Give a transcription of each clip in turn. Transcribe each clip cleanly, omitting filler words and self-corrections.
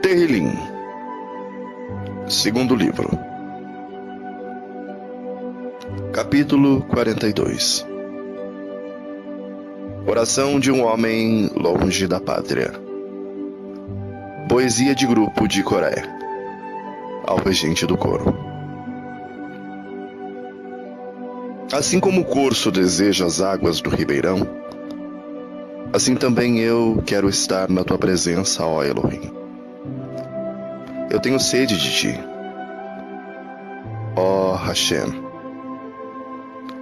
Tehillim, segundo livro, capítulo 42. Oração de um homem longe da pátria. Poesia de grupo de Coré, ao regente do coro. Assim como o corso deseja as águas do ribeirão, assim também eu quero estar na tua presença, ó Elohim. Eu tenho sede de ti, ó Hashem.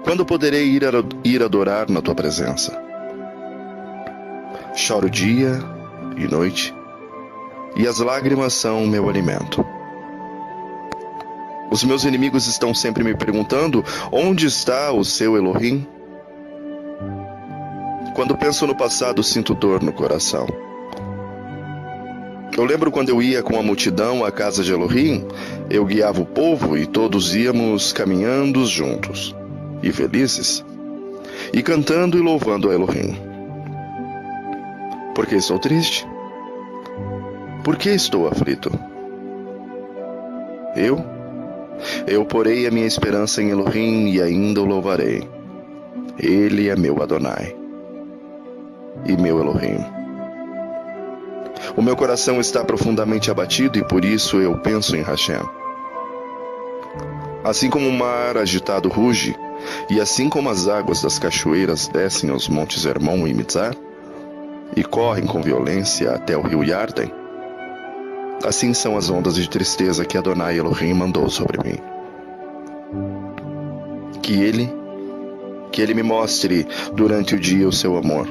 Quando poderei ir adorar na tua presença? Choro dia e noite, e as lágrimas são meu alimento. Os meus inimigos estão sempre me perguntando: onde está o seu Elohim? Quando penso no passado, sinto dor no coração. Eu lembro quando eu ia com a multidão à casa de Elohim, eu guiava o povo e todos íamos caminhando juntos, e felizes, e cantando e louvando a Elohim. Por que estou triste? Por que estou aflito? Eu porei a minha esperança em Elohim e ainda o louvarei. Ele é meu Adonai e meu Elohim. O meu coração está profundamente abatido e por isso eu penso em Hashem. Assim como o mar agitado ruge, e assim como as águas das cachoeiras descem aos montes Hermon e Mitzar, e correm com violência até o rio Yarden, assim são as ondas de tristeza que Adonai Elohim mandou sobre mim. Que ele me mostre durante o dia o seu amor.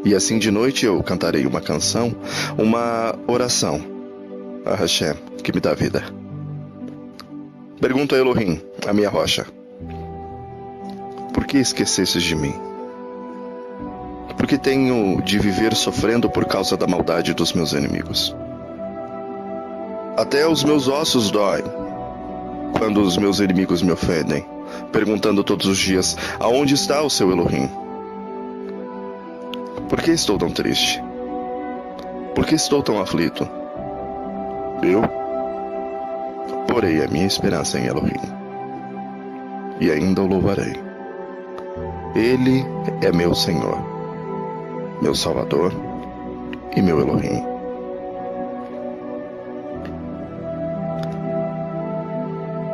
E assim de noite eu cantarei uma canção, uma oração a Hashem, que me dá vida. Pergunto a Elohim, a minha rocha: por que esquecestes de mim? Por que tenho de viver sofrendo por causa da maldade dos meus inimigos? Até os meus ossos doem quando os meus inimigos me ofendem, perguntando todos os dias: aonde está o seu Elohim? Por que estou tão triste? Por que estou tão aflito? Eu porei a minha esperança em Elohim e ainda o louvarei. Ele é meu Senhor, meu Salvador e meu Elohim.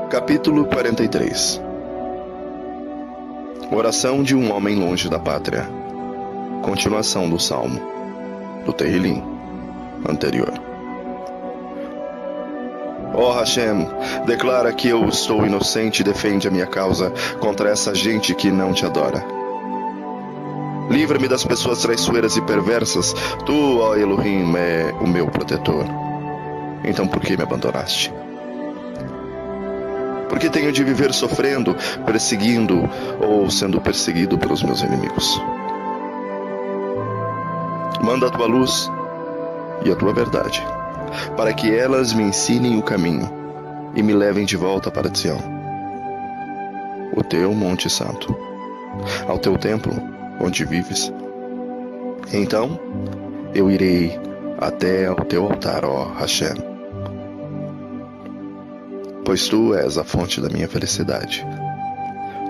Capítulo 43. Oração de um homem longe da pátria. Continuação do Salmo, do Tehillim anterior. Ó Hashem, declara que eu estou inocente e defende a minha causa contra essa gente que não te adora. Livra-me das pessoas traiçoeiras e perversas. Tu, ó Elohim, é o meu protetor. Então por que me abandonaste? Por que tenho de viver sofrendo, perseguindo ou sendo perseguido pelos meus inimigos? Manda a tua luz e a tua verdade, para que elas me ensinem o caminho e me levem de volta para Sião, o teu monte santo, ao teu templo onde vives. Então eu irei até ao teu altar, ó Hashem, pois tu és a fonte da minha felicidade.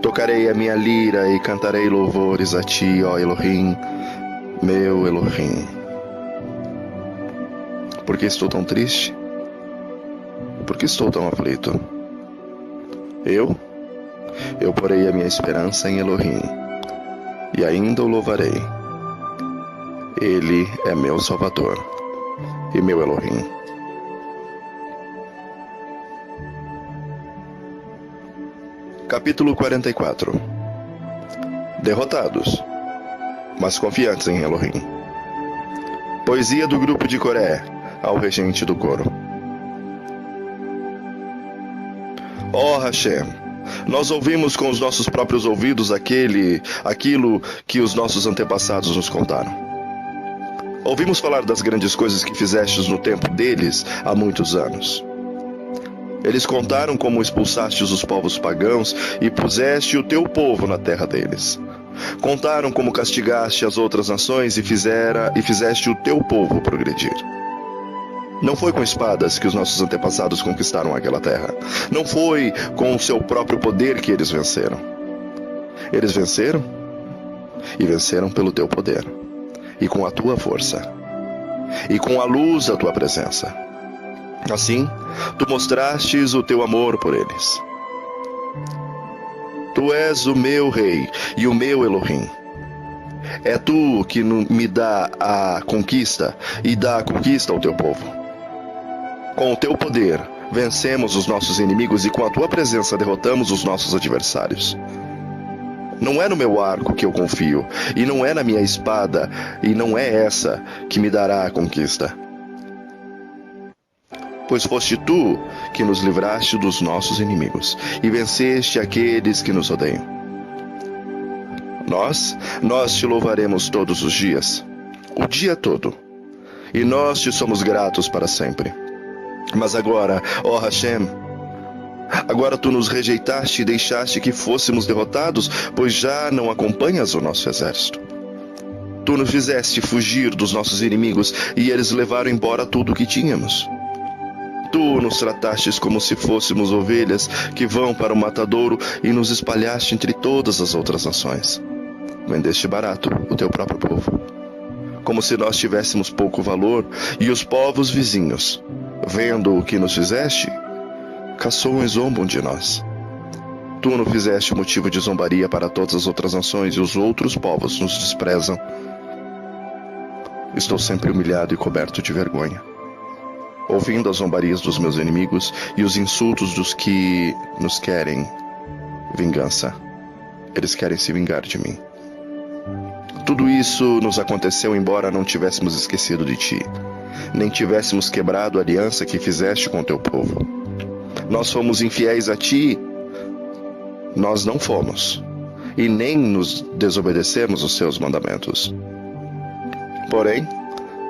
Tocarei a minha lira e cantarei louvores a ti, ó Elohim, meu Elohim. Por que estou tão triste? Por que estou tão aflito? Eu porei a minha esperança em Elohim e ainda o louvarei. Ele é meu Salvador e meu Elohim. Capítulo 44. Derrotados, mas confiantes em Elohim. Poesia do grupo de Coré, ao regente do coro. Ó Hashem, nós ouvimos com os nossos próprios ouvidos aquilo que os nossos antepassados nos contaram. Ouvimos falar das grandes coisas que fizestes no tempo deles há muitos anos. Eles contaram como expulsastes os povos pagãos e puseste o teu povo na terra deles. Contaram como castigaste as outras nações e fizeste o teu povo progredir. Não foi com espadas que os nossos antepassados conquistaram aquela terra. Não foi com o seu próprio poder que eles venceram. Eles venceram e venceram pelo teu poder, e com a tua força, e com a luz da tua presença. Assim, tu mostrastes o teu amor por eles. Tu és o meu rei e o meu Elohim. É tu que me dá a conquista e dá a conquista ao teu povo. Com o teu poder, vencemos os nossos inimigos e com a tua presença derrotamos os nossos adversários. Não é no meu arco que eu confio, e não é na minha espada, e não é essa que me dará a conquista. Pois foste tu que nos livraste dos nossos inimigos, e venceste aqueles que nos odeiam. Nós te louvaremos todos os dias, o dia todo, e nós te somos gratos para sempre. Mas agora, ó Hashem, agora tu nos rejeitaste e deixaste que fôssemos derrotados, pois já não acompanhas o nosso exército. Tu nos fizeste fugir dos nossos inimigos e eles levaram embora tudo o que tínhamos. Tu nos tratastes como se fôssemos ovelhas que vão para o matadouro e nos espalhaste entre todas as outras nações. Vendeste barato o teu próprio povo, como se nós tivéssemos pouco valor, e os povos vizinhos, vendo o que nos fizeste, caçoam e zombam de nós. Tu nos fizeste motivo de zombaria para todas as outras nações, e os outros povos nos desprezam. Estou sempre humilhado e coberto de vergonha, ouvindo as zombarias dos meus inimigos e os insultos dos que nos querem vingança. Eles querem se vingar de mim. Tudo isso nos aconteceu embora não tivéssemos esquecido de ti, nem tivéssemos quebrado a aliança que fizeste com o teu povo. Nós fomos infiéis a ti, nós não fomos, e nem nos desobedecemos os seus mandamentos. Porém,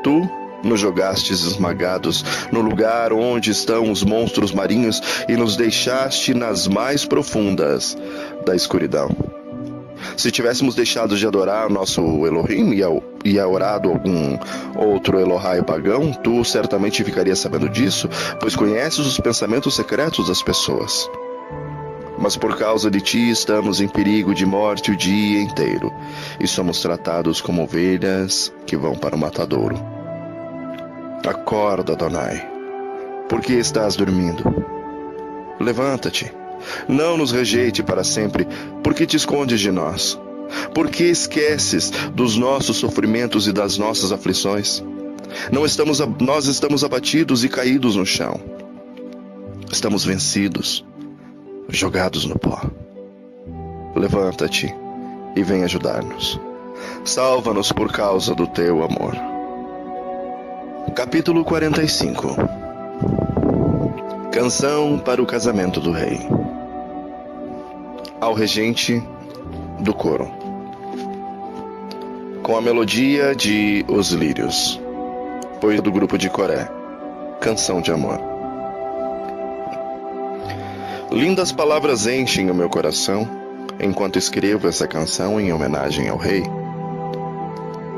tu nos jogastes esmagados no lugar onde estão os monstros marinhos e nos deixaste nas mais profundas da escuridão. Se tivéssemos deixado de adorar nosso Elohim e orado algum outro Elohai pagão, tu certamente ficarias sabendo disso, pois conheces os pensamentos secretos das pessoas. Mas por causa de ti estamos em perigo de morte o dia inteiro, e somos tratados como ovelhas que vão para o matadouro. Acorda, Adonai, por que estás dormindo? Levanta-te, não nos rejeite para sempre, por que te escondes de nós? Por que esqueces dos nossos sofrimentos e das nossas aflições? Nós estamos abatidos e caídos no chão. Estamos vencidos, jogados no pó. Levanta-te e vem ajudar-nos. Salva-nos por causa do teu amor. Capítulo 45. Canção para o casamento do rei. Ao regente do coro, com a melodia de Os Lírios, pois do grupo de Coré, canção de amor. Lindas palavras enchem o meu coração enquanto escrevo essa canção em homenagem ao rei.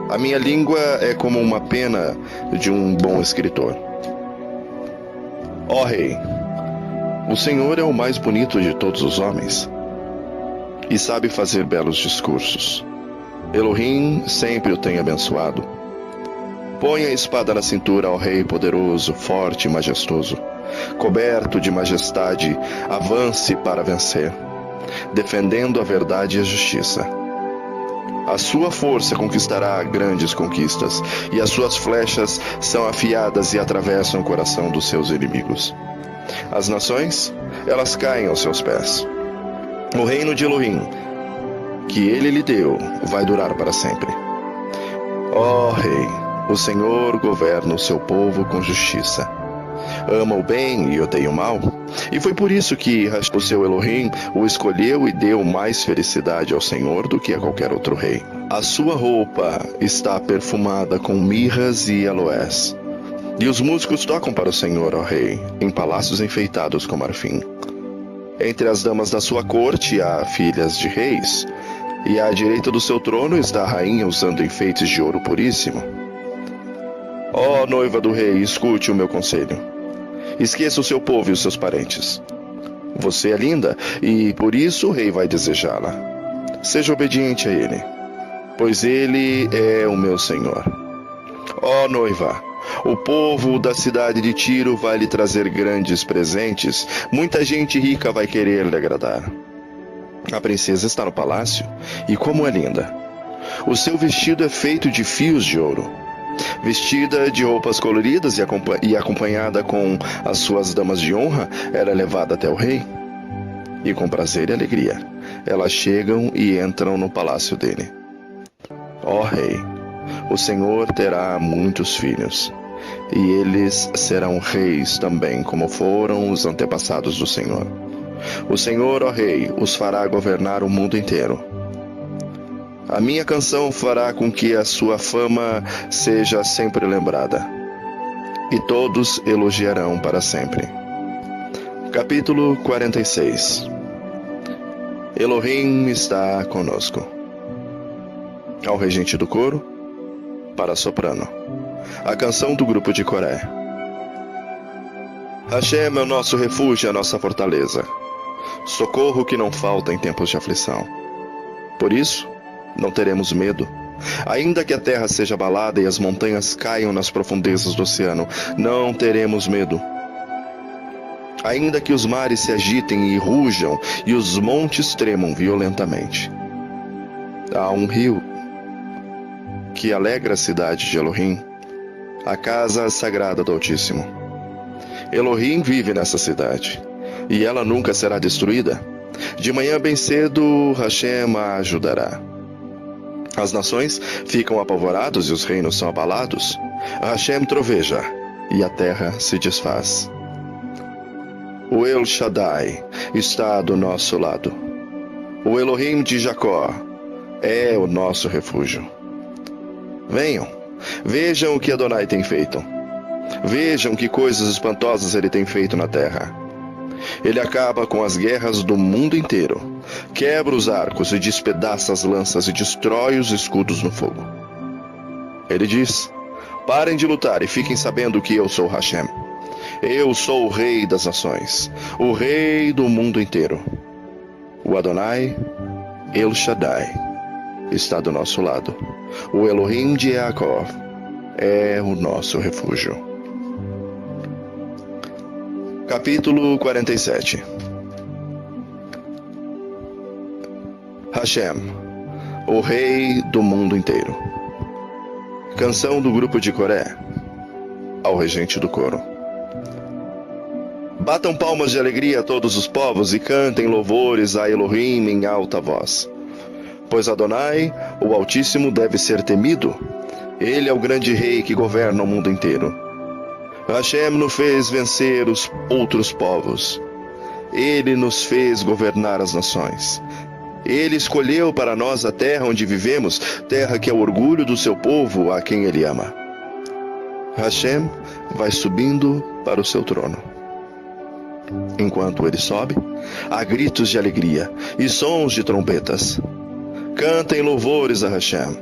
A minha língua é como uma pena de um bom escritor. Ó rei, o Senhor é o mais bonito de todos os homens e sabe fazer belos discursos. Elohim sempre o tem abençoado. Põe a espada na cintura ao rei poderoso, forte e majestoso. Coberto de majestade, avance para vencer, defendendo a verdade e a justiça. A sua força conquistará grandes conquistas, e as suas flechas são afiadas e atravessam o coração dos seus inimigos. As nações, elas caem aos seus pés. O reino de Elohim, que ele lhe deu, vai durar para sempre. Ó rei, o Senhor governa o seu povo com justiça. Ama o bem e odeia o mal, E foi por isso que o seu Elohim o escolheu e deu mais felicidade ao Senhor do que a qualquer outro rei. A sua roupa está perfumada com mirras e aloés. E os músicos tocam para o Senhor, ó rei, em palácios enfeitados com marfim. Entre as damas da sua corte há filhas de reis, e à direita do seu trono está a rainha usando enfeites de ouro puríssimo. Ó noiva do rei, escute o meu conselho. Esqueça o seu povo e os seus parentes. Você é linda, e por isso o rei vai desejá-la. Seja obediente a ele, pois ele é o meu senhor. Ó noiva, o povo da cidade de Tiro vai lhe trazer grandes presentes. Muita gente rica vai querer lhe agradar. A princesa está no palácio, e como é linda! O seu vestido é feito de fios de ouro. Vestida de roupas coloridas e acompanhada com as suas damas de honra, ela é levada até o rei. E com prazer e alegria, elas chegam e entram no palácio dele. Ó rei, o Senhor terá muitos filhos, e eles serão reis também, como foram os antepassados do Senhor. O Senhor, ó rei, os fará governar o mundo inteiro. A minha canção fará com que a sua fama seja sempre lembrada, e todos elogiarão para sempre. Capítulo 46. Elohim está conosco. Ao regente do coro, para soprano, a canção do grupo de Coré. Hashem é o nosso refúgio e a nossa fortaleza, socorro que não falta em tempos de aflição. Por isso, não teremos medo. Ainda que a terra seja abalada e as montanhas caiam nas profundezas do oceano, não teremos medo. Ainda que os mares se agitem e rujam e os montes tremam violentamente. Há um rio que alegra a cidade de Elohim, a casa sagrada do Altíssimo. Elohim vive nessa cidade, e ela nunca será destruída. De manhã bem cedo, Hashem a ajudará. As nações ficam apavoradas e os reinos são abalados. Hashem troveja, e a terra se desfaz. O El Shaddai está do nosso lado. O Elohim de Jacó é o nosso refúgio. Venham, vejam o que Adonai tem feito. Vejam que coisas espantosas ele tem feito na terra. Ele acaba com as guerras do mundo inteiro, quebra os arcos e despedaça as lanças e destrói os escudos no fogo. Ele diz: parem de lutar e fiquem sabendo que eu sou Hashem. Eu sou o rei das nações, o rei do mundo inteiro. O Adonai, El Shaddai, está do nosso lado. O Elohim de Yaakov é o nosso refúgio. Capítulo 47. Hashem, o rei do mundo inteiro. Canção do grupo de Coré, ao regente do coro. Batam palmas de alegria a todos os povos e cantem louvores a Elohim em alta voz. Pois Adonai, o Altíssimo, deve ser temido. Ele é o grande rei que governa o mundo inteiro. Hashem nos fez vencer os outros povos. Ele nos fez governar as nações. Ele escolheu para nós a terra onde vivemos, terra que é o orgulho do seu povo, a quem ele ama. Hashem vai subindo para o seu trono. Enquanto ele sobe, há gritos de alegria e sons de trombetas. Cantem louvores a Hashem.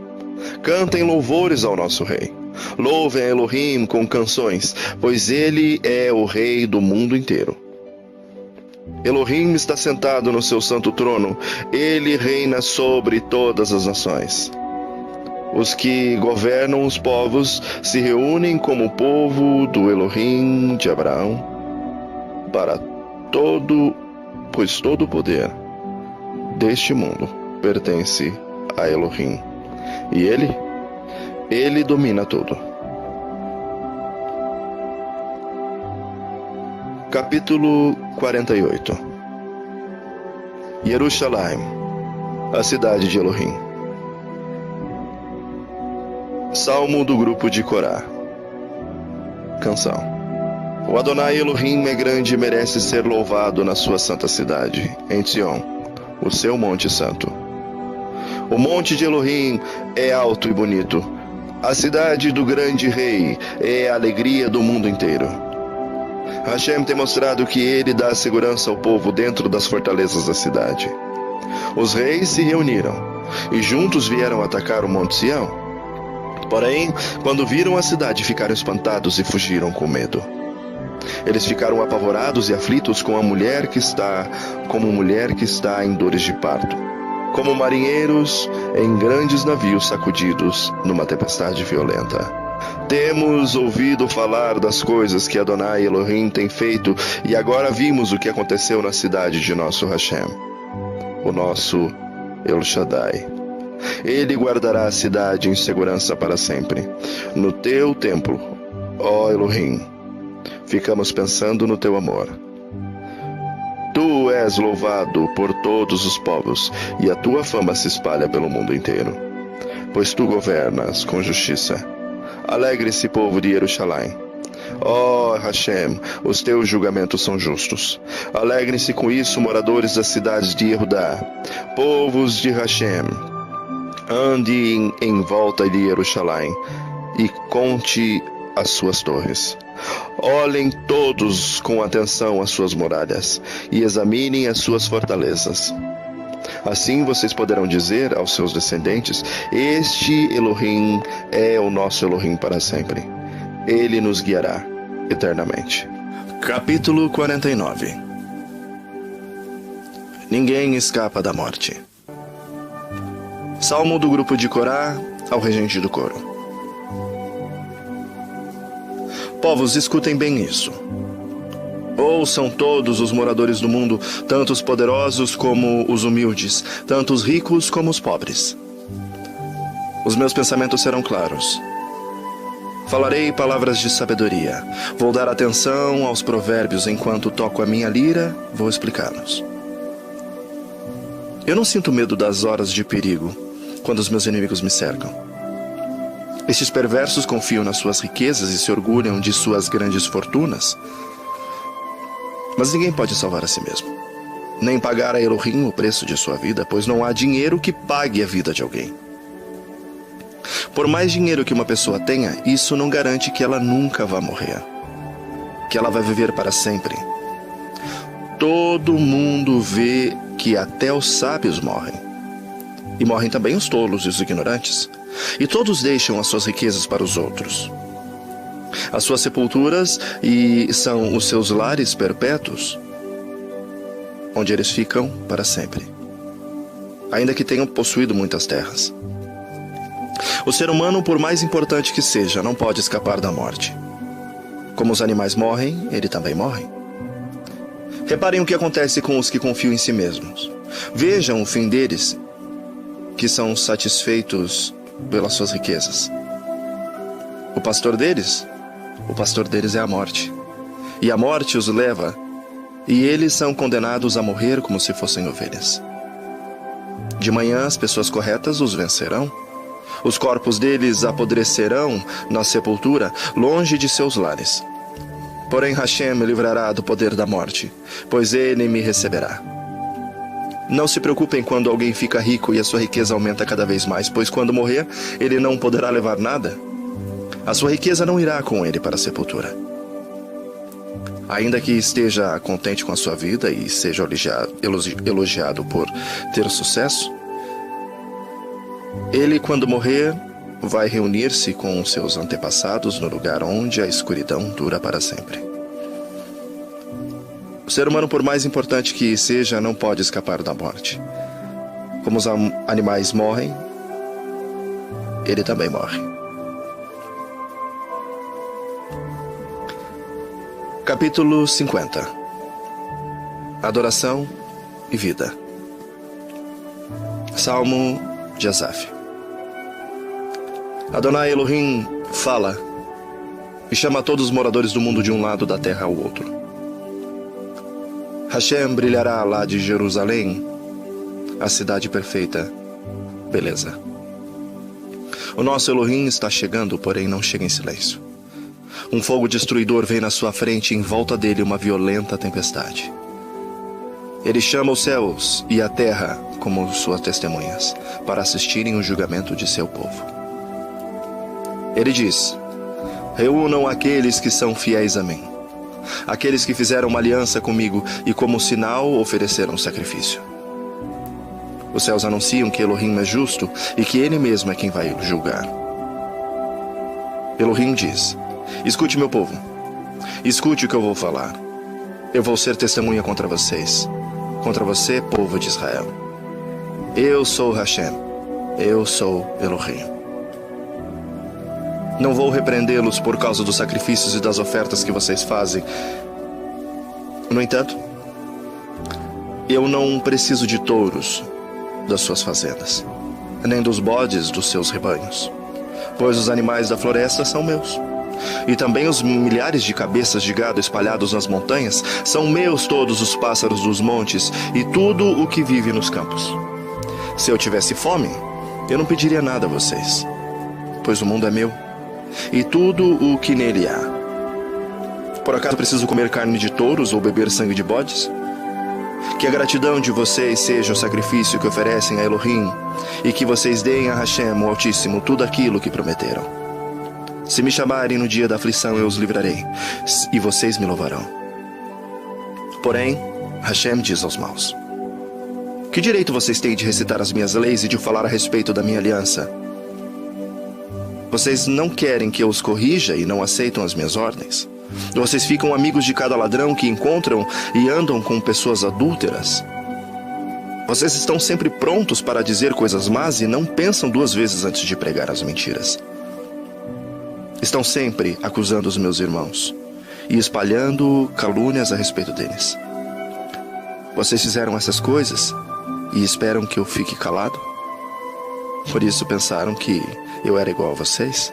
Cantem louvores ao nosso rei. Louvem a Elohim com canções, pois ele é o rei do mundo inteiro. Elohim está sentado no seu santo trono. Ele reina sobre todas as nações. Os que governam os povos se reúnem como o povo do Elohim de Abraão, pois todo o poder deste mundo pertence a Elohim, e ele domina tudo. Capítulo 48. Jerusalém, a cidade de Elohim. Salmo do grupo de Corá. Canção. O Adonai Elohim é grande e merece ser louvado na sua santa cidade, em Sion, o seu monte santo. O monte de Elohim é alto e bonito. A cidade do grande rei é a alegria do mundo inteiro. Hashem tem mostrado que ele dá segurança ao povo dentro das fortalezas da cidade. Os reis se reuniram e juntos vieram atacar o monte Sião. Porém, quando viram a cidade, ficaram espantados e fugiram com medo. Eles ficaram apavorados e aflitos como mulher que está em dores de parto, como marinheiros em grandes navios sacudidos numa tempestade violenta. Temos ouvido falar das coisas que Adonai Elohim tem feito e agora vimos o que aconteceu na cidade de nosso Hashem, o nosso El Shaddai. Ele guardará a cidade em segurança para sempre. No teu templo, ó Elohim, ficamos pensando no teu amor. Tu és louvado por todos os povos e a tua fama se espalha pelo mundo inteiro, pois tu governas com justiça. Alegre-se, povo de Jerusalém. Ó Hashem, os teus julgamentos são justos. Alegrem-se com isso, moradores das cidades de Yehudá, povos de Hashem. Ande em volta de Jerusalém e conte as suas torres. Olhem todos com atenção as suas muralhas e examinem as suas fortalezas. Assim vocês poderão dizer aos seus descendentes: este Elohim é o nosso Elohim para sempre. Ele nos guiará eternamente. Capítulo 49. Ninguém escapa da morte. Salmo do grupo de Corá ao regente do coro. Povos, escutem bem isso. Ouçam todos os moradores do mundo, tanto os poderosos como os humildes, tanto os ricos como os pobres. Os meus pensamentos serão claros. Falarei palavras de sabedoria. Vou dar atenção aos provérbios enquanto toco a minha lira, vou explicá-los. Eu não sinto medo das horas de perigo, quando os meus inimigos me cercam. Estes perversos confiam nas suas riquezas e se orgulham de suas grandes fortunas. Mas ninguém pode salvar a si mesmo, nem pagar a Elohim o preço de sua vida, pois não há dinheiro que pague a vida de alguém. Por mais dinheiro que uma pessoa tenha, isso não garante que ela nunca vá morrer, que ela vai viver para sempre. Todo mundo vê que até os sábios morrem, e morrem também os tolos e os ignorantes, e todos deixam as suas riquezas para os outros. As suas sepulturas são os seus lares perpétuos, onde eles ficam para sempre, ainda que tenham possuído muitas terras. O ser humano, por mais importante que seja, não pode escapar da morte. Como os animais morrem, ele também morre. Reparem o que acontece com os que confiam em si mesmos. Vejam o fim deles, que são satisfeitos pelas suas riquezas. O pastor deles é a morte. E a morte os leva, e eles são condenados a morrer como se fossem ovelhas. De manhã as pessoas corretas os vencerão. Os corpos deles apodrecerão na sepultura, longe de seus lares. Porém Hashem me livrará do poder da morte, pois ele me receberá. Não se preocupem quando alguém fica rico e a sua riqueza aumenta cada vez mais, pois quando morrer, ele não poderá levar nada. A sua riqueza não irá com ele para a sepultura. Ainda que esteja contente com a sua vida e seja elogiado por ter sucesso, ele, quando morrer, vai reunir-se com os seus antepassados no lugar onde a escuridão dura para sempre. O ser humano, por mais importante que seja, não pode escapar da morte. Como os animais morrem, ele também morre. Capítulo 50. Adoração e vida. Salmo de Asaf. Adonai Elohim fala e chama todos os moradores do mundo de um lado da terra ao outro. Hashem brilhará lá de Jerusalém, a cidade perfeita. Beleza. O nosso Elohim está chegando, porém não chega em silêncio. Um fogo destruidor vem na sua frente e em volta dele uma violenta tempestade. Ele chama os céus e a terra como suas testemunhas, para assistirem o julgamento de seu povo. Ele diz: reúnam aqueles que são fiéis a mim, aqueles que fizeram uma aliança comigo e como sinal ofereceram sacrifício. Os céus anunciam que Elohim é justo e que ele mesmo é quem vai julgar. Elohim diz: escute, meu povo, escute o que eu vou falar. Eu vou ser testemunha contra vocês, contra você, povo de Israel. Eu sou Hashem, eu sou Elohim. Não vou repreendê-los por causa dos sacrifícios e das ofertas que vocês fazem. No entanto, eu não preciso de touros das suas fazendas, nem dos bodes dos seus rebanhos, pois os animais da floresta são meus. E também os milhares de cabeças de gado espalhados nas montanhas são meus. Todos os pássaros dos montes e tudo o que vive nos campos. Se eu tivesse fome, eu não pediria nada a vocês, pois o mundo é meu e tudo o que nele há. Por acaso preciso comer carne de touros ou beber sangue de bodes? Que a gratidão de vocês seja o sacrifício que oferecem a Elohim e que vocês deem a Hashem, o Altíssimo, tudo aquilo que prometeram. Se me chamarem no dia da aflição, eu os livrarei, e vocês me louvarão. Porém, Hashem diz aos maus: que direito vocês têm de recitar as minhas leis e de falar a respeito da minha aliança? Vocês não querem que eu os corrija e não aceitam as minhas ordens? Vocês ficam amigos de cada ladrão que encontram e andam com pessoas adúlteras? Vocês estão sempre prontos para dizer coisas más e não pensam duas vezes antes de pregar as mentiras. Estão sempre acusando os meus irmãos e espalhando calúnias a respeito deles. Vocês fizeram essas coisas e esperam que eu fique calado? Por isso pensaram que eu era igual a vocês?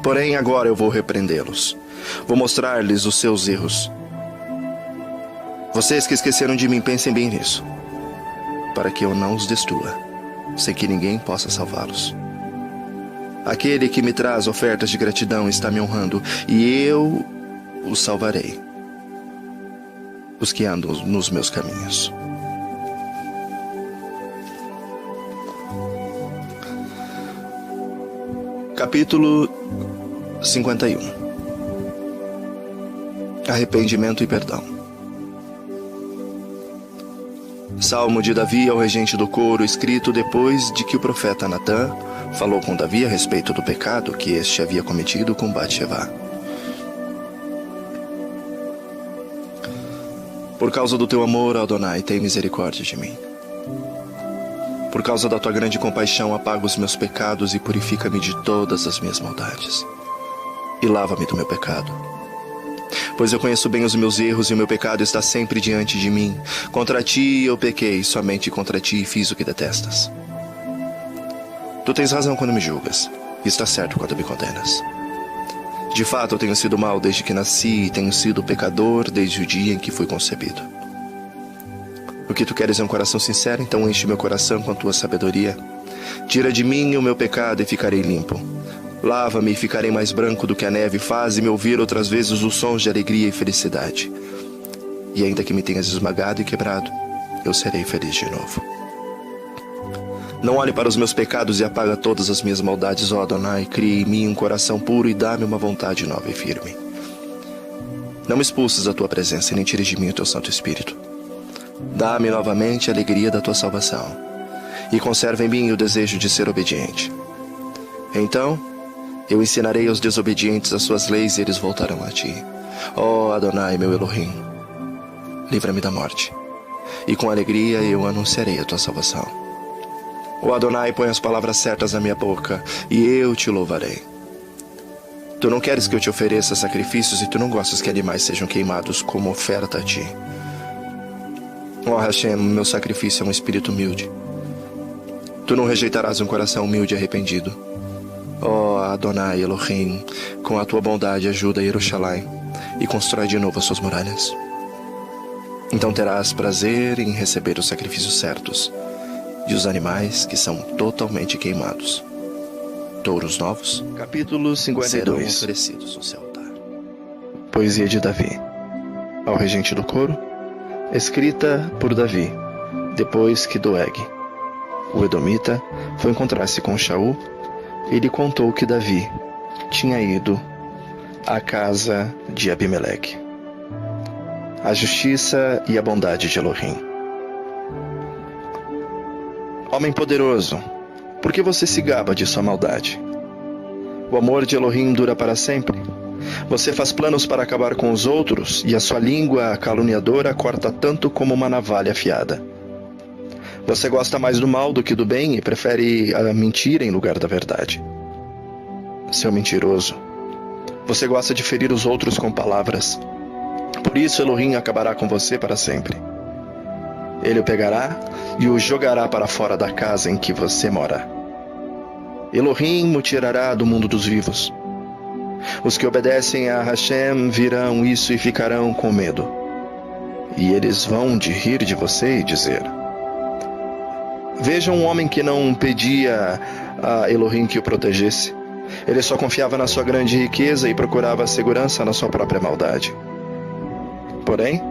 Porém, agora eu vou repreendê-los. Vou mostrar-lhes os seus erros. Vocês que esqueceram de mim, pensem bem nisso, para que eu não os destrua, sem que ninguém possa salvá-los. Aquele que me traz ofertas de gratidão está me honrando, e eu os salvarei, os que andam nos meus caminhos. Capítulo 51. Arrependimento e perdão. Salmo de Davi ao regente do coro, escrito depois de que o profeta Natã falou com Davi a respeito do pecado que este havia cometido com Batseba. Por causa do teu amor, Adonai, tem misericórdia de mim. Por causa da tua grande compaixão, apaga os meus pecados e purifica-me de todas as minhas maldades. E lava-me do meu pecado. Pois eu conheço bem os meus erros e o meu pecado está sempre diante de mim. Contra ti eu pequei, somente contra ti fiz o que detestas. Tu tens razão quando me julgas, e está certo quando me condenas. De fato, eu tenho sido mau desde que nasci e tenho sido pecador desde o dia em que fui concebido. O que tu queres é um coração sincero, então enche meu coração com a tua sabedoria. Tira de mim o meu pecado e ficarei limpo. Lava-me e ficarei mais branco do que a neve. Faze-me ouvir outras vezes os sons de alegria e felicidade. E ainda que me tenhas esmagado e quebrado, eu serei feliz de novo. Não olhe para os meus pecados e apaga todas as minhas maldades, ó Adonai. Cria em mim um coração puro e dá-me uma vontade nova e firme. Não me expulses da tua presença e nem tires de mim o teu Santo Espírito. Dá-me novamente a alegria da tua salvação e conserva em mim o desejo de ser obediente. Então, eu ensinarei aos desobedientes as suas leis e eles voltarão a ti. Ó Adonai, meu Elohim, livra-me da morte, e com alegria eu anunciarei a tua salvação. Ó Adonai, põe as palavras certas na minha boca, e eu te louvarei. Tu não queres que eu te ofereça sacrifícios e tu não gostas que animais sejam queimados como oferta a ti. Ó Hashem, meu sacrifício é um espírito humilde. Tu não rejeitarás um coração humilde e arrependido. Ó Adonai Elohim, com a tua bondade ajuda Jerusalém e constrói de novo as suas muralhas. Então terás prazer em receber os sacrifícios certos e os animais que são totalmente queimados. touros novos Capítulo serão 52. oferecidos no seu altar. Poesia de Davi. Ao regente do coro, escrita por Davi, depois que Doeg, o Edomita, foi encontrar-se com Shaul e lhe contou que Davi tinha ido à casa de Abimeleque. A justiça e a bondade de Elohim. Homem poderoso, por que você se gaba de sua maldade? O amor de Elohim dura para sempre. Você faz planos para acabar com os outros, e a sua língua caluniadora corta tanto como uma navalha afiada. Você gosta mais do mal do que do bem e prefere a mentira em lugar da verdade. Seu mentiroso, você gosta de ferir os outros com palavras. Por isso Elohim acabará com você para sempre. Ele o pegará e o jogará para fora da casa em que você mora. Elohim o tirará do mundo dos vivos. Os que obedecem a Hashem virão isso e ficarão com medo. E eles vão de rir de você e dizer: Veja um homem que não pedia a Elohim que o protegesse. Ele só confiava na sua grande riqueza e procurava segurança na sua própria maldade. Porém,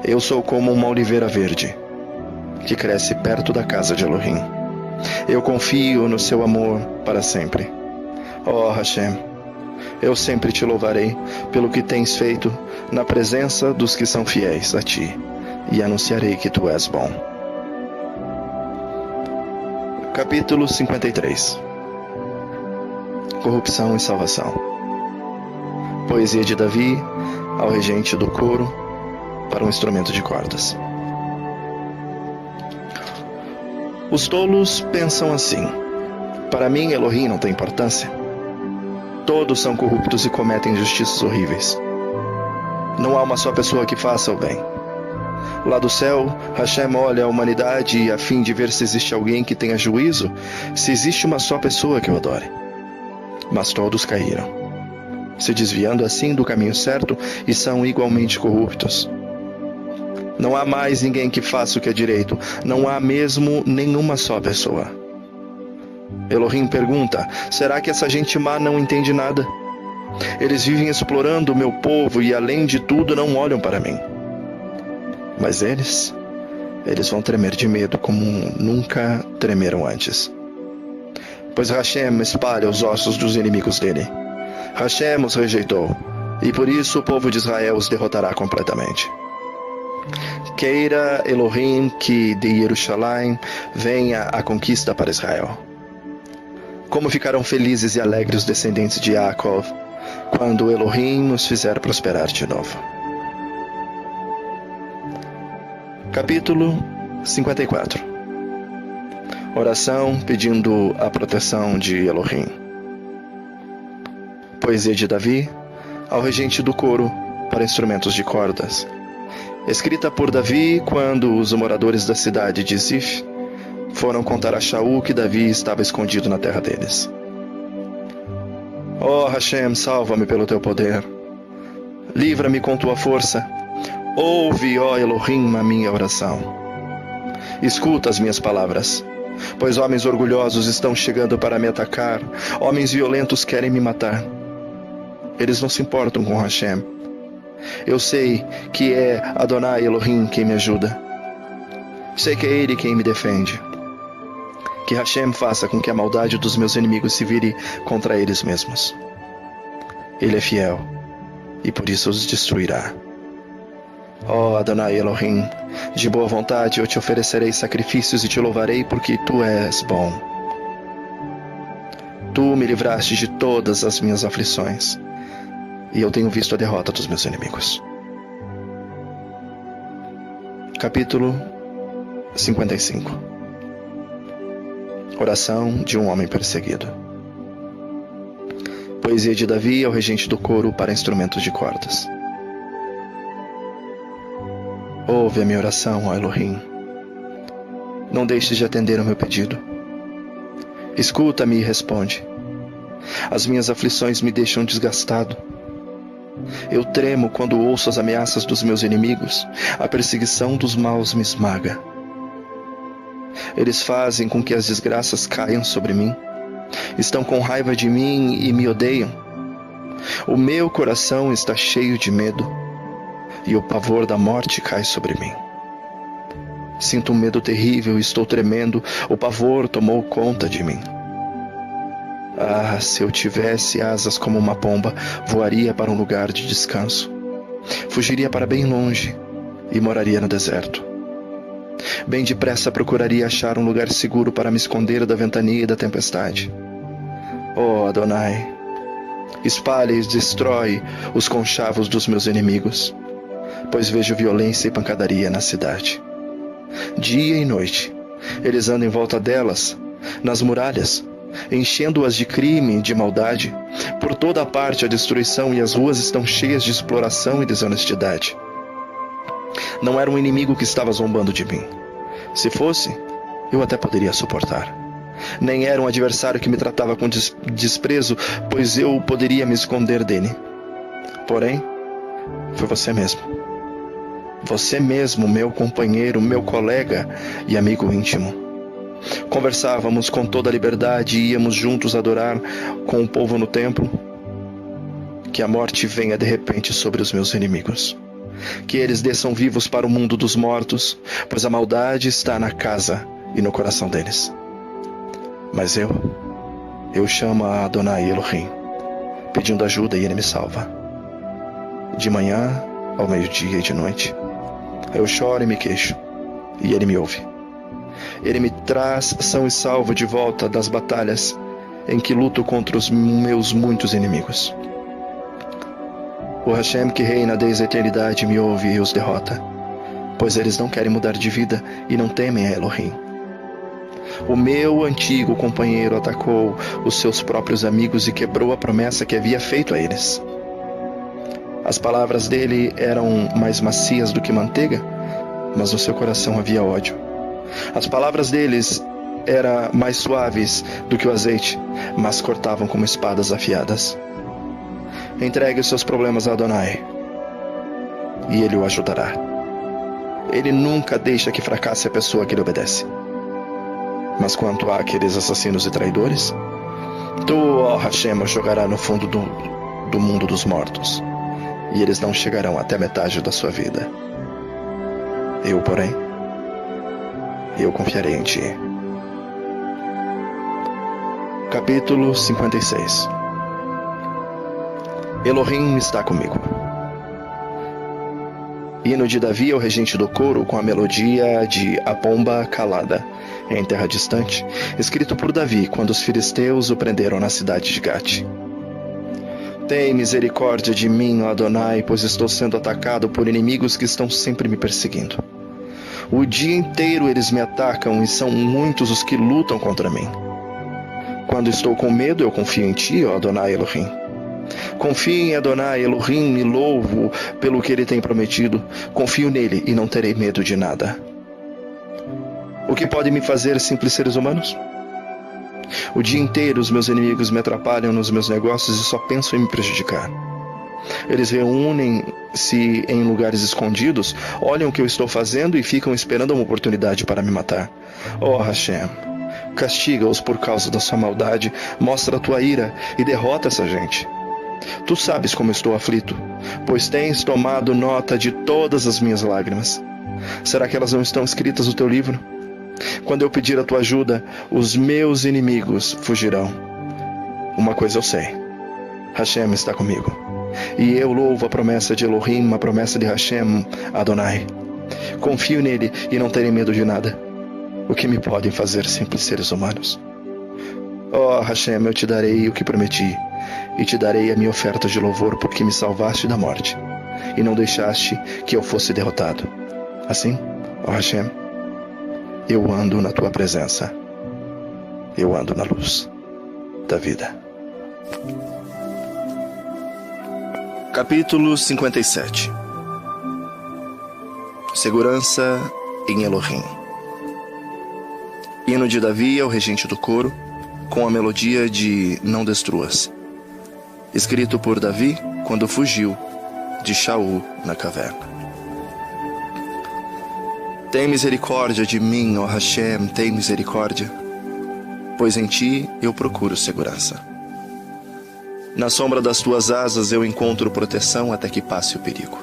eu sou como uma oliveira verde, que cresce perto da casa de Elohim. Eu confio no seu amor para sempre. Ó Hashem, eu sempre te louvarei pelo que tens feito na presença dos que são fiéis a ti, e anunciarei que tu és bom. Capítulo 53. Corrupção e salvação. Poesia de Davi ao regente do coro para um instrumento de cordas. Os tolos pensam assim: para mim Elohim não tem importância. Todos são corruptos e cometem injustiças horríveis. Não há uma só pessoa que faça o bem. Lá do céu, Hashem olha a humanidade a fim de ver se existe alguém que tenha juízo, se existe uma só pessoa que o adore. Mas todos caíram, se desviando assim do caminho certo, e são igualmente corruptos. Não há mais ninguém que faça o que é direito, não há mesmo nenhuma só pessoa. Elohim pergunta: será que essa gente má não entende nada? Eles vivem explorando o meu povo e, além de tudo, não olham para mim. Mas eles vão tremer de medo como nunca tremeram antes. Pois Hashem espalha os ossos dos inimigos dele. Hashem os rejeitou, e por isso o povo de Israel os derrotará completamente. Queira Elohim que de Jerusalém venha a conquista para Israel. Como ficarão felizes e alegres os descendentes de Yaakov quando Elohim os fizer prosperar de novo. Capítulo 54. Oração pedindo a proteção de Elohim. Poesia de Davi ao regente do coro para instrumentos de cordas. Escrita por Davi quando os moradores da cidade de Zif foram contar a Shaul que Davi estava escondido na terra deles. Ó Hashem, salva-me pelo teu poder. Livra-me com tua força. Ouve, ó Elohim, a minha oração. Escuta as minhas palavras, pois homens orgulhosos estão chegando para me atacar. Homens violentos querem me matar. Eles não se importam com Hashem. Eu sei que é Adonai Elohim quem me ajuda. Sei que é Ele quem me defende. Que Hashem faça com que a maldade dos meus inimigos se vire contra eles mesmos. Ele é fiel, e por isso os destruirá. Ó Adonai Elohim, de boa vontade eu te oferecerei sacrifícios e te louvarei porque tu és bom. Tu me livraste de todas as minhas aflições, e eu tenho visto a derrota dos meus inimigos. Capítulo 55. Oração de um homem perseguido. Poesia de Davi ao regente do coro para instrumentos de cordas. Ouve a minha oração, ó Elohim. Não deixes de atender ao meu pedido. Escuta-me e responde. As minhas aflições me deixam desgastado. Eu tremo quando ouço as ameaças dos meus inimigos. A perseguição dos maus me esmaga. Eles fazem com que as desgraças caiam sobre mim. estão com raiva de mim e me odeiam. O meu coração está cheio de medo, e o pavor da morte cai sobre mim. Sinto um medo terrível, estou tremendo, o pavor tomou conta de mim. Ah, se eu tivesse asas como uma pomba, voaria para um lugar de descanso. Fugiria para bem longe e moraria no deserto. Bem depressa procuraria achar um lugar seguro para me esconder da ventania e da tempestade. Oh, Adonai, espalha e destrói os conchavos dos meus inimigos, pois vejo violência e pancadaria na cidade. Dia e noite, eles andam em volta delas, nas muralhas, enchendo-as de crime e de maldade. Por toda a parte a destruição e as ruas estão cheias de exploração e desonestidade. Não era um inimigo que estava zombando de mim. Se fosse, eu até poderia suportar. Nem era um adversário que me tratava com desprezo, pois eu poderia me esconder dele. Porém, foi você mesmo. Você mesmo, meu companheiro, meu colega e amigo íntimo. Conversávamos com toda a liberdade e íamos juntos adorar com o povo no templo. Que a morte venha de repente sobre os meus inimigos. Que eles desçam vivos para o mundo dos mortos, pois a maldade está na casa e no coração deles. Mas eu chamo a Adonai Elohim, pedindo ajuda e ele me salva. De manhã, ao meio-dia e de noite, eu choro e me queixo, e ele me ouve. Ele me traz são e salvo de volta das batalhas em que luto contra os meus muitos inimigos. O Hashem que reina desde a eternidade me ouve e os derrota, pois eles não querem mudar de vida e não temem a Elohim. O meu antigo companheiro atacou os seus próprios amigos e quebrou a promessa que havia feito a eles. As palavras dele eram mais macias do que manteiga, mas no seu coração havia ódio. As palavras deles eram mais suaves do que o azeite, mas cortavam como espadas afiadas. Entregue os seus problemas a Adonai, e ele o ajudará. Ele nunca deixa que fracasse a pessoa que lhe obedece. Mas quanto àqueles assassinos e traidores, tu, ó Hashem, os jogará no fundo do mundo dos mortos, e eles não chegarão até metade da sua vida. Eu, porém, eu confiarei em ti. Capítulo 56. Elohim está comigo. Hino de Davi ao regente do coro com a melodia de A Pomba Calada, em terra distante, escrito por Davi quando os filisteus o prenderam na cidade de Gate. Tem misericórdia de mim, ó Adonai, pois estou sendo atacado por inimigos que estão sempre me perseguindo. O dia inteiro eles me atacam e são muitos os que lutam contra mim. Quando estou com medo, eu confio em ti, ó Adonai Elohim. Confio em Adonai Elohim e louvo pelo que ele tem prometido. Confio nele e não terei medo de nada. O que pode me fazer simples seres humanos? O dia inteiro os meus inimigos me atrapalham nos meus negócios e só pensam em me prejudicar. Eles reúnem-se em lugares escondidos, olham o que eu estou fazendo e ficam esperando uma oportunidade para me matar. Oh Hashem, castiga-os por causa da sua maldade, mostra a tua ira e derrota essa gente. Tu sabes como estou aflito, pois tens tomado nota de todas as minhas lágrimas. Será que elas não estão escritas no teu livro? Quando eu pedir a tua ajuda, os meus inimigos fugirão. Uma coisa eu sei: Hashem está comigo. E eu louvo a promessa de Elohim, a promessa de Hashem, Adonai. Confio nele e não terei medo de nada. O que me podem fazer simples seres humanos? Oh Hashem, eu te darei o que prometi, e te darei a minha oferta de louvor, porque me salvaste da morte, e não deixaste que eu fosse derrotado. Assim, ó Hashem, eu ando na tua presença. Eu ando na luz da vida. Capítulo 57. Segurança em Elohim. Hino de Davi ao regente do coro, com a melodia de Não Destruas, escrito por Davi quando fugiu de Shaul na caverna. Tem misericórdia de mim, ó Hashem, tem misericórdia. pois em ti eu procuro segurança. Na sombra das tuas asas eu encontro proteção até que passe o perigo.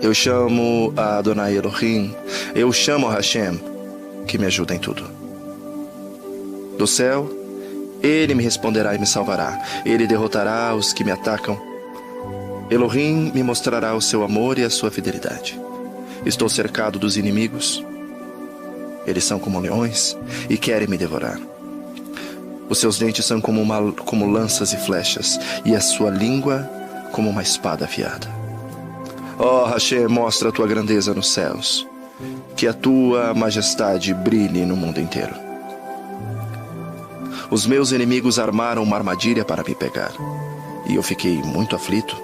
Eu chamo a Adonai Elohim, eu chamo a Hashem, que me ajuda em tudo. Do céu, ele me responderá e me salvará. Ele derrotará os que me atacam. Elohim me mostrará o seu amor e a sua fidelidade. Estou cercado dos inimigos. Eles são como leões e querem me devorar. Os seus dentes são como lanças e flechas, e a sua língua como uma espada afiada. Ó Hashem, mostra a tua grandeza nos céus, que a tua majestade brilhe no mundo inteiro. Os meus inimigos armaram uma armadilha para me pegar, e eu fiquei muito aflito.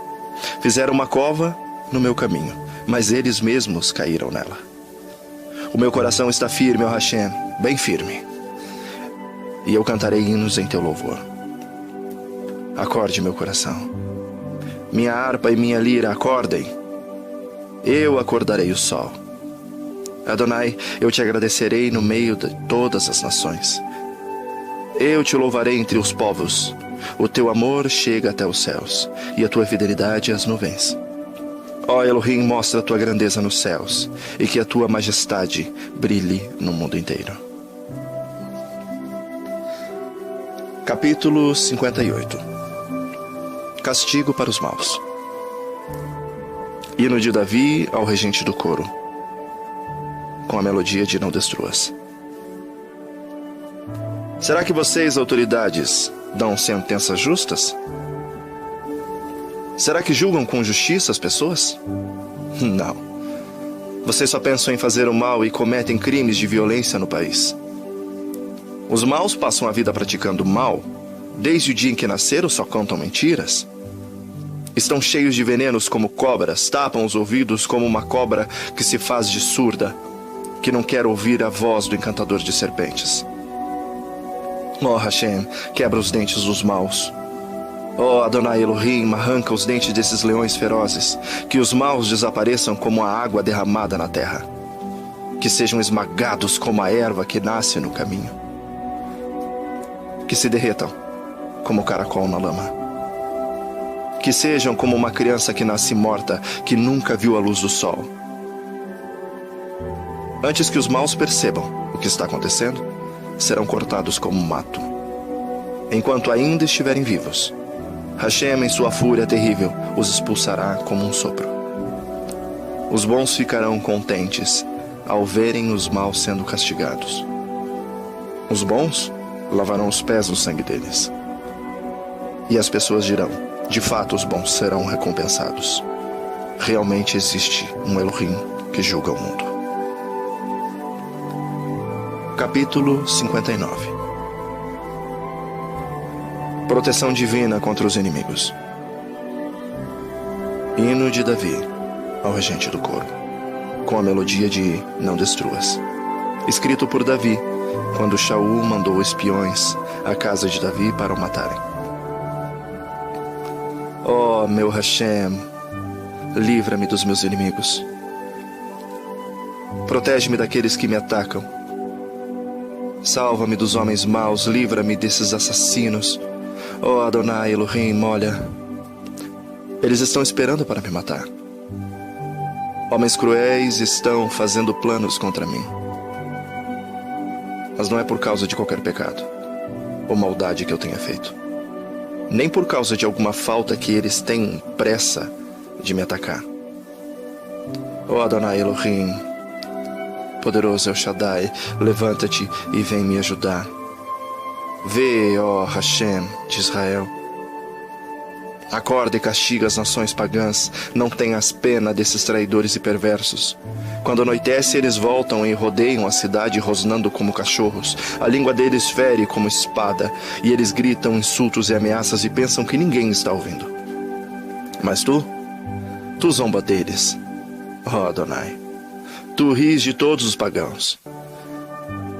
Fizeram uma cova no meu caminho, mas eles mesmos caíram nela. O meu coração está firme, ó Hashem, bem firme, e eu cantarei hinos em teu louvor. Acorde, meu coração. Minha harpa e minha lira, acordem. Eu acordarei o sol. Adonai, eu te agradecerei no meio de todas as nações. Eu te louvarei entre os povos. O teu amor chega até os céus, e a tua fidelidade às nuvens. Ó Elohim, mostra a tua grandeza nos céus, e que a tua majestade brilhe no mundo inteiro. Capítulo 58. Castigo para os maus. Hino de Davi ao regente do coro, com a melodia de Não Destruas. Será que vocês, autoridades, dão sentenças justas? Será que julgam com justiça as pessoas? Não. Vocês só pensam em fazer o mal e cometem crimes de violência no país. Os maus passam a vida praticando mal. Desde o dia em que nasceram, só contam mentiras. Estão cheios de venenos como cobras, tapam os ouvidos como uma cobra que se faz de surda, que não quer ouvir a voz do encantador de serpentes. Ó Hashem, quebra os dentes dos maus. Ó Adonai Elohim, arranca os dentes desses leões ferozes, que os maus desapareçam como a água derramada na terra, que sejam esmagados como a erva que nasce no caminho, que se derretam como o caracol na lama, que sejam como uma criança que nasce morta, que nunca viu a luz do sol. Antes que os maus percebam o que está acontecendo, serão cortados como mato. Enquanto ainda estiverem vivos, Hashem, em sua fúria terrível, os expulsará como um sopro. Os bons ficarão contentes ao verem os maus sendo castigados. Os bons lavarão os pés no sangue deles. E as pessoas dirão: de fato os bons serão recompensados. Realmente existe um Elohim que julga o mundo. Capítulo 59. Proteção divina contra os inimigos. Hino de Davi ao regente do coro, com a melodia de Não Destruas. Escrito por Davi, quando Shaul mandou espiões à casa de Davi para o matarem. Ó meu Hashem, livra-me dos meus inimigos. Protege-me daqueles que me atacam. Salva-me dos homens maus, livra-me desses assassinos. Ó Adonai Elohim, olha, eles estão esperando para me matar. Homens cruéis estão fazendo planos contra mim. Mas não é por causa de qualquer pecado ou maldade que eu tenha feito, nem por causa de alguma falta que eles têm pressa de me atacar. Ó Adonai Elohim, poderoso El Shaddai, levanta-te e vem me ajudar. Vê, ó Hashem de Israel. Acorda e castiga as nações pagãs. Não tenhas pena desses traidores e perversos. Quando anoitece, eles voltam e rodeiam a cidade rosnando como cachorros. A língua deles fere como espada, e eles gritam insultos e ameaças e pensam que ninguém está ouvindo. Mas tu zomba deles, ó Adonai. Tu ris de todos os pagãos.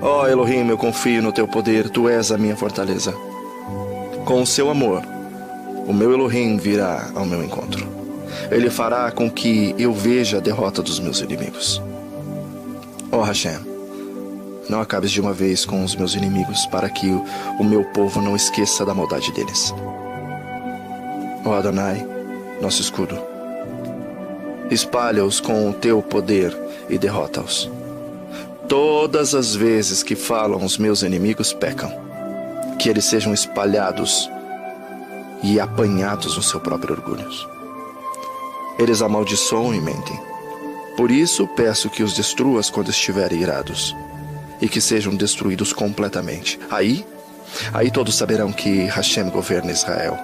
Ó Elohim, eu confio no teu poder, tu és a minha fortaleza. Com o seu amor, o meu Elohim virá ao meu encontro. Ele fará com que eu veja a derrota dos meus inimigos. Ó Hashem, Não acabes de uma vez com os meus inimigos, para que o meu povo não esqueça da maldade deles. Ó Adonai, nosso escudo, espalha-os com o teu poder e derrota-os. Todas as vezes que falam os meus inimigos pecam, que eles sejam espalhados e apanhados no seu próprio orgulho. Eles amaldiçoam e mentem. Por isso peço que os destruas quando estiverem irados, e que sejam destruídos completamente. Aí todos saberão que Hashem governa Israel,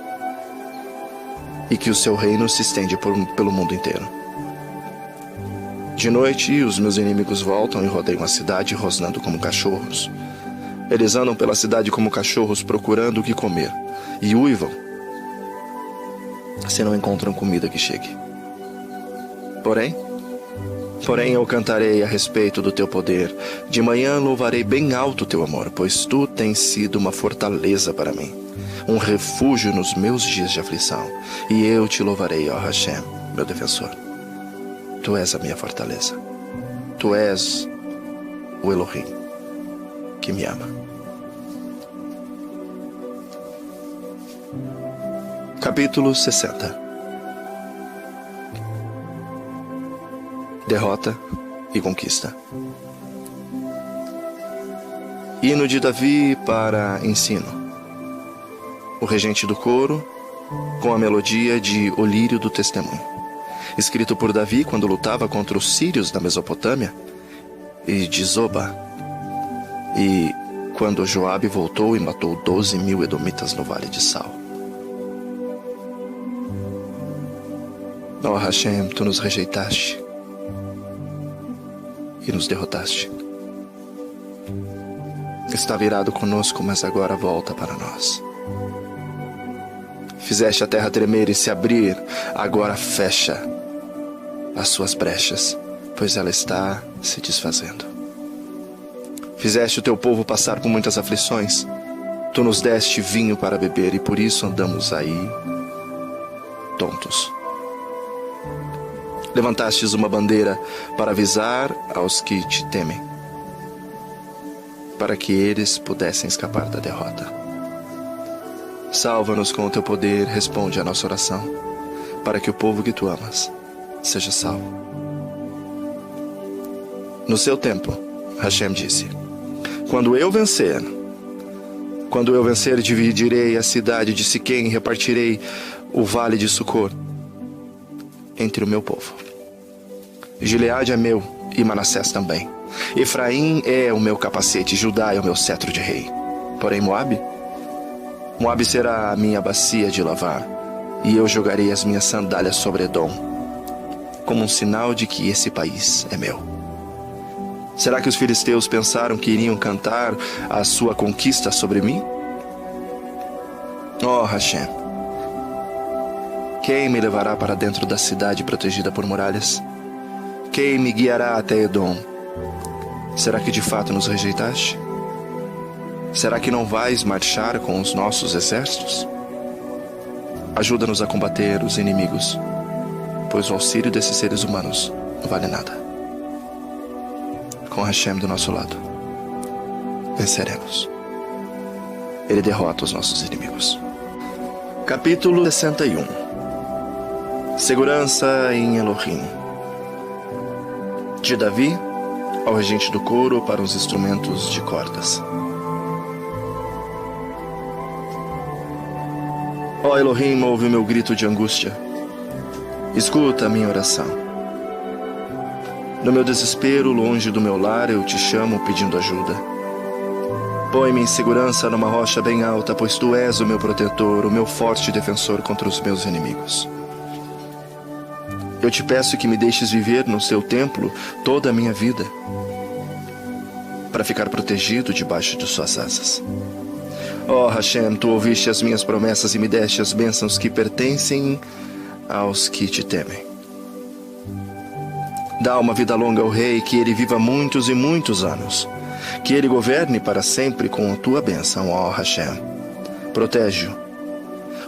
e que o seu reino se estende pelo mundo inteiro. De noite, os meus inimigos voltam e rodeiam a cidade rosnando como cachorros. Eles andam pela cidade como cachorros procurando o que comer, e uivam se não encontram comida que chegue. Porém eu cantarei a respeito do teu poder. De manhã louvarei bem alto o teu amor, pois tu tens sido uma fortaleza para mim, um refúgio nos meus dias de aflição. E eu te louvarei, ó Hashem, meu defensor. Tu és a minha fortaleza. Tu és o Elohim que me ama. Capítulo 60. Derrota e conquista. Hino de Davi para ensino. O regente do coro, com a melodia de O Lírio do Testemunho. Escrito por Davi quando lutava contra os sírios da Mesopotâmia e de Zoba. E quando Joabe voltou e matou 12.000 edomitas no Vale de Sal. Ó Hashem, tu nos rejeitaste e nos derrotaste. Estava irado conosco, mas agora volta para nós. Fizeste a terra tremer e se abrir, agora fecha as suas brechas, pois ela está se desfazendo. Fizeste o teu povo passar por muitas aflições. Tu nos deste vinho para beber e por isso andamos aí tontos. Levantastes uma bandeira para avisar aos que te temem, para que eles pudessem escapar da derrota. Salva-nos com o teu poder, responde à nossa oração, para que o povo que tu amas seja salvo. No seu tempo, Hashem disse: Quando eu vencer, dividirei a cidade de Siquém e repartirei o vale de Sucor entre o meu povo. Gileade é meu e Manassés também. Efraim é o meu capacete, Judá é o meu cetro de rei. Porém Moabe será a minha bacia de lavar, e eu jogarei as minhas sandálias sobre Edom, como um sinal de que esse país é meu. Será que os filisteus pensaram que iriam cantar a sua conquista sobre mim? Ó Hashem, quem me levará para dentro da cidade protegida por muralhas? Quem me guiará até Edom? Será que de fato nos rejeitaste? Será que não vais marchar com os nossos exércitos? Ajuda-nos a combater os inimigos, pois o auxílio desses seres humanos não vale nada. Com Hashem do nosso lado, venceremos. Ele derrota os nossos inimigos. Capítulo 61. Segurança em Elohim. De Davi ao regente do coro para os instrumentos de cordas. Ó Elohim, ouve o meu grito de angústia. Escuta a minha oração. No meu desespero, longe do meu lar, eu te chamo pedindo ajuda. Põe-me em segurança numa rocha bem alta, pois tu és o meu protetor, o meu forte defensor contra os meus inimigos. Eu te peço que me deixes viver no seu templo toda a minha vida, para ficar protegido debaixo de suas asas. Ó Hashem, tu ouviste as minhas promessas e me deste as bênçãos que pertencem aos que te temem. Dá uma vida longa ao rei, que ele viva muitos e muitos anos. Que ele governe para sempre com a tua bênção, ó Hashem.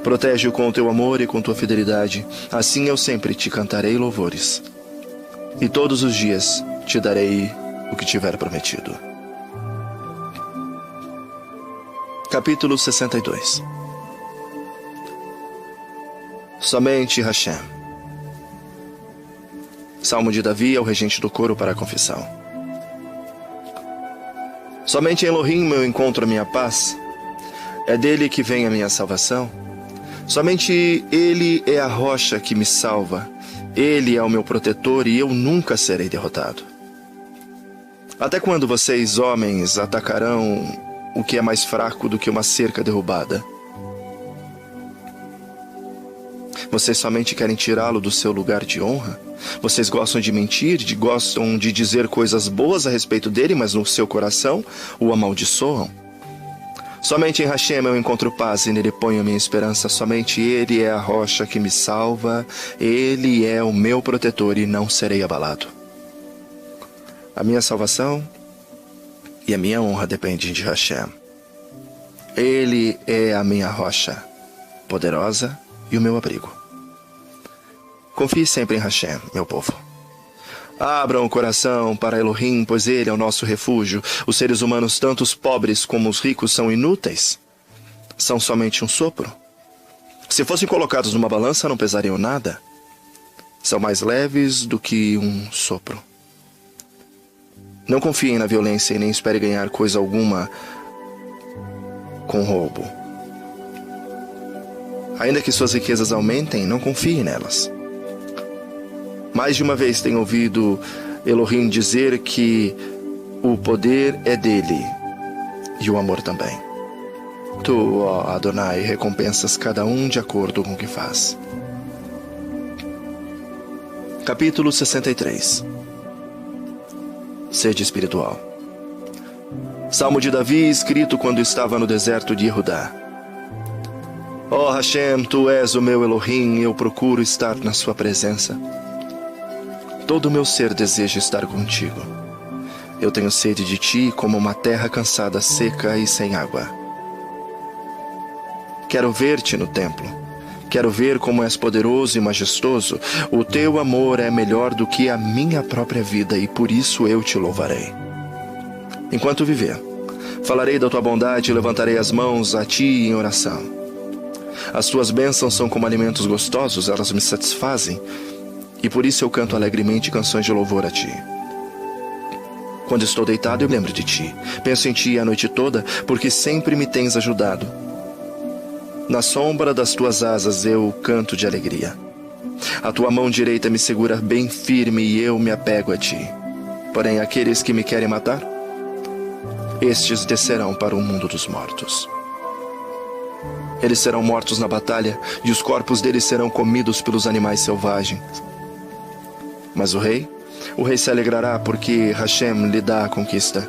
Protege-o com o teu amor e com tua fidelidade. Assim eu sempre te cantarei louvores. E todos os dias te darei o que tiver prometido. Capítulo 62. Somente Hashem. Salmo de Davi ao regente do coro para a confissão. Somente em Elohim eu encontro a minha paz. É dele que vem a minha salvação. Somente ele é a rocha que me salva. Ele é o meu protetor e eu nunca serei derrotado. Até quando vocês, homens, atacarão o que é mais fraco do que uma cerca derrubada? Vocês somente querem tirá-lo do seu lugar de honra? Vocês gostam de mentir, gostam de dizer coisas boas a respeito dele, mas no seu coração o amaldiçoam? Somente em Hashem eu encontro paz e nele ponho a minha esperança. Somente ele é a rocha que me salva. Ele é o meu protetor e não serei abalado. A minha salvação e a minha honra dependem de Hashem. Ele é a minha rocha poderosa e o meu abrigo. Confie sempre em Hashem, meu povo. Abram o coração para Elohim, pois ele é o nosso refúgio. Os seres humanos, tanto os pobres como os ricos, são inúteis. São somente um sopro. Se fossem colocados numa balança, não pesariam nada. São mais leves do que um sopro. Não confiem na violência e nem espere ganhar coisa alguma com roubo. Ainda que suas riquezas aumentem, não confie nelas. Mais de uma vez tenho ouvido Elohim dizer que o poder é dele e o amor também. Tu, ó Adonai, recompensas cada um de acordo com o que faz. Capítulo 63. Sede espiritual. Salmo de Davi, escrito quando estava no deserto de Yehudá. Ó Hashem, tu és o meu Elohim, eu procuro estar na sua presença. Todo o meu ser deseja estar contigo. Eu tenho sede de ti como uma terra cansada, seca e sem água. Quero ver-te no templo. Quero ver como és poderoso e majestoso. O teu amor é melhor do que a minha própria vida e por isso eu te louvarei. Enquanto viver, falarei da tua bondade e levantarei as mãos a ti em oração. As tuas bênçãos são como alimentos gostosos, elas me satisfazem. E por isso eu canto alegremente canções de louvor a ti. Quando estou deitado, eu lembro de ti. Penso em ti a noite toda, porque sempre me tens ajudado. Na sombra das tuas asas eu canto de alegria. A tua mão direita me segura bem firme e eu me apego a ti. Porém, aqueles que me querem matar, estes descerão para o mundo dos mortos. Eles serão mortos na batalha e os corpos deles serão comidos pelos animais selvagens. Mas o rei se alegrará porque Hashem lhe dá a conquista.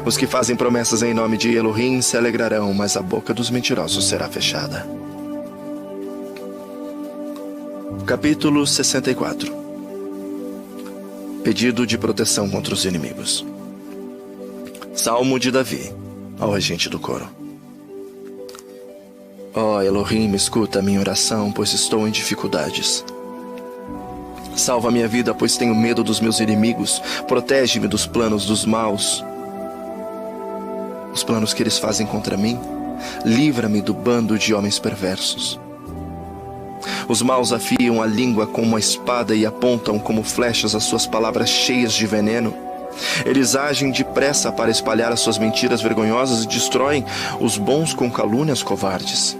Os que fazem promessas em nome de Elohim se alegrarão, mas a boca dos mentirosos será fechada. Capítulo 64. Pedido de proteção contra os inimigos. Salmo de Davi, ao regente do coro. Ó Elohim, escuta a minha oração, pois estou em dificuldades. Salva minha vida, pois tenho medo dos meus inimigos. Protege-me dos planos dos maus, os planos que eles fazem contra mim. Livra-me do bando de homens perversos. Os maus afiam a língua com uma espada e apontam como flechas as suas palavras cheias de veneno. Eles agem depressa para espalhar as suas mentiras vergonhosas e destroem os bons com calúnias covardes.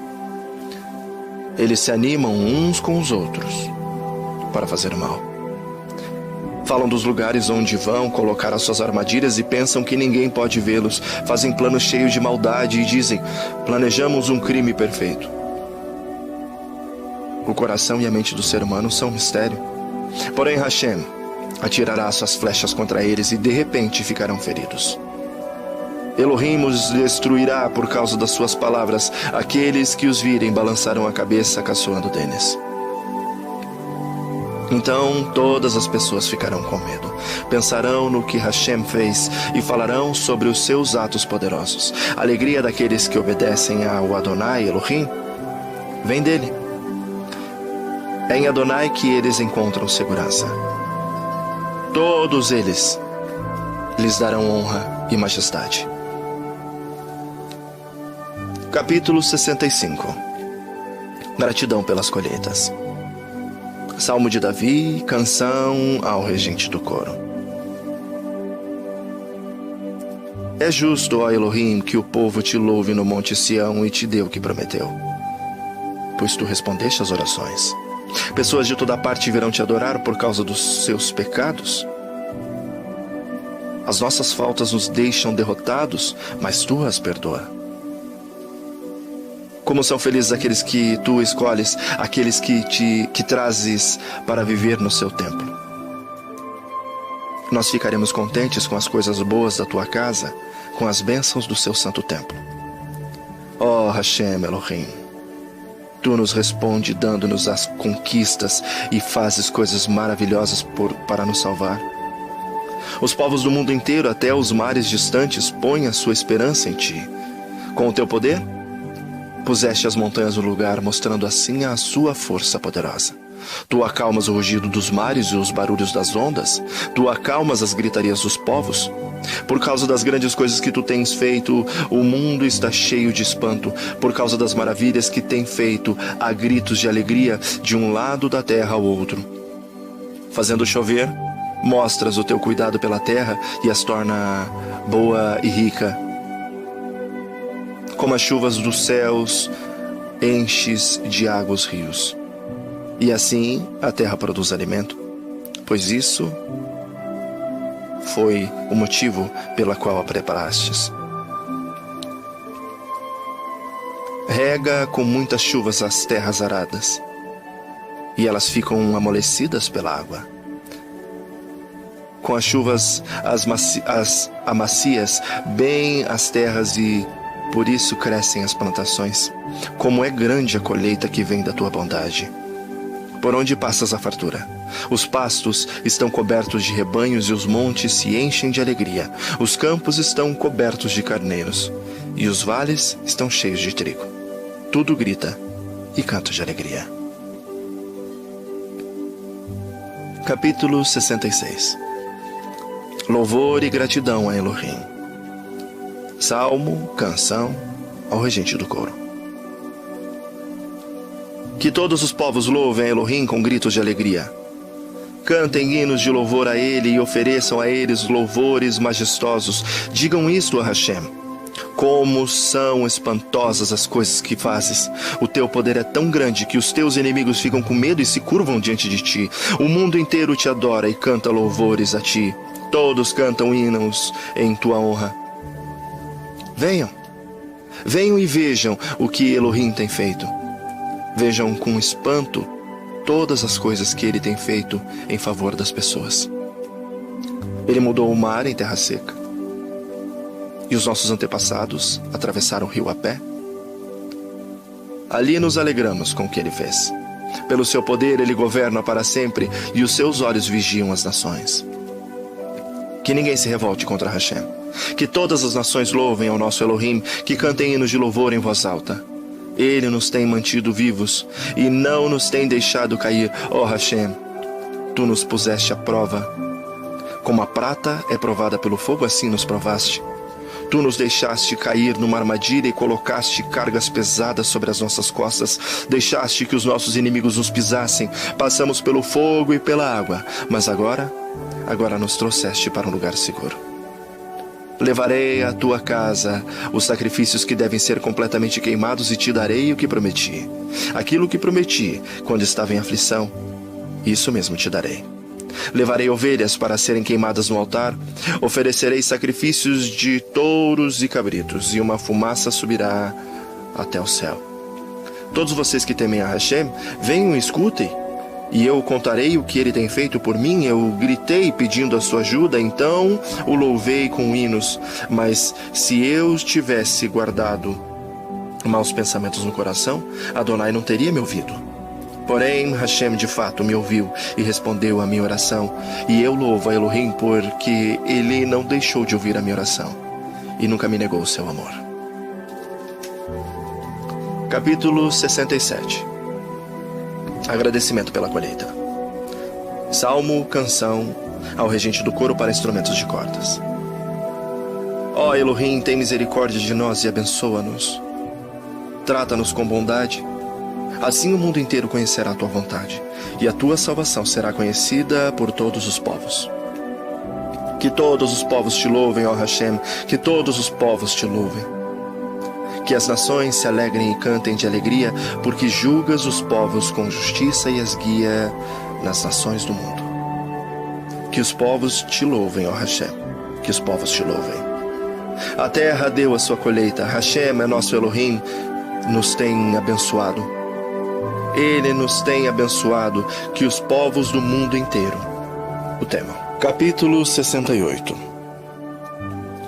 Eles se animam uns com os outros para fazer mal. Falam dos lugares onde vão colocar as suas armadilhas e pensam que ninguém pode vê-los. Fazem planos cheios de maldade e dizem: planejamos um crime perfeito. O coração e a mente do ser humano são um mistério. Porém, Hashem atirará suas flechas contra eles e de repente ficarão feridos. Elohim os destruirá por causa das suas palavras. Aqueles que os virem balançarão a cabeça caçoando deles. Então todas as pessoas ficarão com medo. Pensarão no que Hashem fez e falarão sobre os seus atos poderosos. A alegria daqueles que obedecem ao Adonai Elohim vem dele. É em Adonai que eles encontram segurança. Todos eles lhes darão honra e majestade. Capítulo 65. Gratidão pelas colheitas. Salmo de Davi, canção ao regente do coro. É justo, ó Elohim, que o povo te louve no monte Sião e te dê o que prometeu, pois tu respondeste às orações. Pessoas de toda parte virão te adorar por causa dos seus pecados. As nossas faltas nos deixam derrotados, mas tu as perdoa. Como são felizes aqueles que tu escolhes, aqueles que trazes para viver no seu templo. Nós ficaremos contentes com as coisas boas da tua casa, com as bênçãos do seu santo templo. Ó Hashem Elohim, tu nos responde dando-nos as conquistas e fazes coisas maravilhosas para nos salvar. Os povos do mundo inteiro, até os mares distantes, põem a sua esperança em ti. Com o teu poder, puseste as montanhas no lugar, mostrando assim a sua força poderosa. Tu acalmas o rugido dos mares e os barulhos das ondas. Tu acalmas as gritarias dos povos. Por causa das grandes coisas que tu tens feito, o mundo está cheio de espanto. Por causa das maravilhas que tem feito, há gritos de alegria de um lado da terra ao outro. Fazendo chover, mostras o teu cuidado pela terra e as torna boa e rica. Como as chuvas dos céus, enches de água os rios. E assim a terra produz alimento, pois isso foi o motivo pela qual a preparastes. Rega com muitas chuvas as terras aradas, e elas ficam amolecidas pela água. Com as chuvas amacias bem as terras e por isso crescem as plantações. Como é grande a colheita que vem da tua bondade. Por onde passas a fartura? Os pastos estão cobertos de rebanhos e os montes se enchem de alegria. Os campos estão cobertos de carneiros e os vales estão cheios de trigo. Tudo grita e canta de alegria. Capítulo 66. Louvor e gratidão a Elohim. Salmo, canção ao regente do coro. Que todos os povos louvem a Elohim com gritos de alegria. Cantem hinos de louvor a Ele e ofereçam a eles louvores majestosos. Digam isto a Hashem. Como são espantosas as coisas que fazes. O teu poder é tão grande que os teus inimigos ficam com medo e se curvam diante de ti. O mundo inteiro te adora e canta louvores a ti. Todos cantam hinos em tua honra. Venham e vejam o que Elohim tem feito. Vejam com espanto todas as coisas que ele tem feito em favor das pessoas. Ele mudou o mar em terra seca. E os nossos antepassados atravessaram o rio a pé. Ali nos alegramos com o que ele fez. Pelo seu poder ele governa para sempre e os seus olhos vigiam as nações. Que ninguém se revolte contra Hashem. Que todas as nações louvem ao nosso Elohim, que cantem hinos de louvor em voz alta. Ele nos tem mantido vivos e não nos tem deixado cair. Ó Hashem, tu nos puseste à prova. Como a prata é provada pelo fogo, assim nos provaste. Tu nos deixaste cair numa armadilha e colocaste cargas pesadas sobre as nossas costas. Deixaste que os nossos inimigos nos pisassem. Passamos pelo fogo e pela água, mas agora nos trouxeste para um lugar seguro. Levarei à tua casa os sacrifícios que devem ser completamente queimados e te darei o que prometi. Aquilo que prometi quando estava em aflição, isso mesmo te darei. Levarei ovelhas para serem queimadas no altar, oferecerei sacrifícios de touros e cabritos, e uma fumaça subirá até o céu. Todos vocês que temem a Hashem, venham e escutem, e eu contarei o que ele tem feito por mim. Eu gritei pedindo a sua ajuda, então o louvei com hinos. Mas se eu tivesse guardado maus pensamentos no coração, Adonai não teria me ouvido. Porém, Hashem de fato me ouviu e respondeu à minha oração. E eu louvo a Elohim porque ele não deixou de ouvir a minha oração e nunca me negou o seu amor. Capítulo 67. Agradecimento pela colheita. Salmo, canção ao regente do coro para instrumentos de cordas. Ó Elohim, tem misericórdia de nós e abençoa-nos. trata-nos com bondade. Assim o mundo inteiro conhecerá a tua vontade, e a tua salvação será conhecida por todos os povos. Que todos os povos te louvem, ó Hashem, que todos os povos te louvem. Que as nações se alegrem e cantem de alegria, porque julgas os povos com justiça e as guia nas nações do mundo. Que os povos te louvem, ó Hashem, que os povos te louvem. A terra deu a sua colheita, Hashem é nosso Elohim, nos tem abençoado. Ele nos tem abençoado, que os povos do mundo inteiro o temam. Capítulo 68.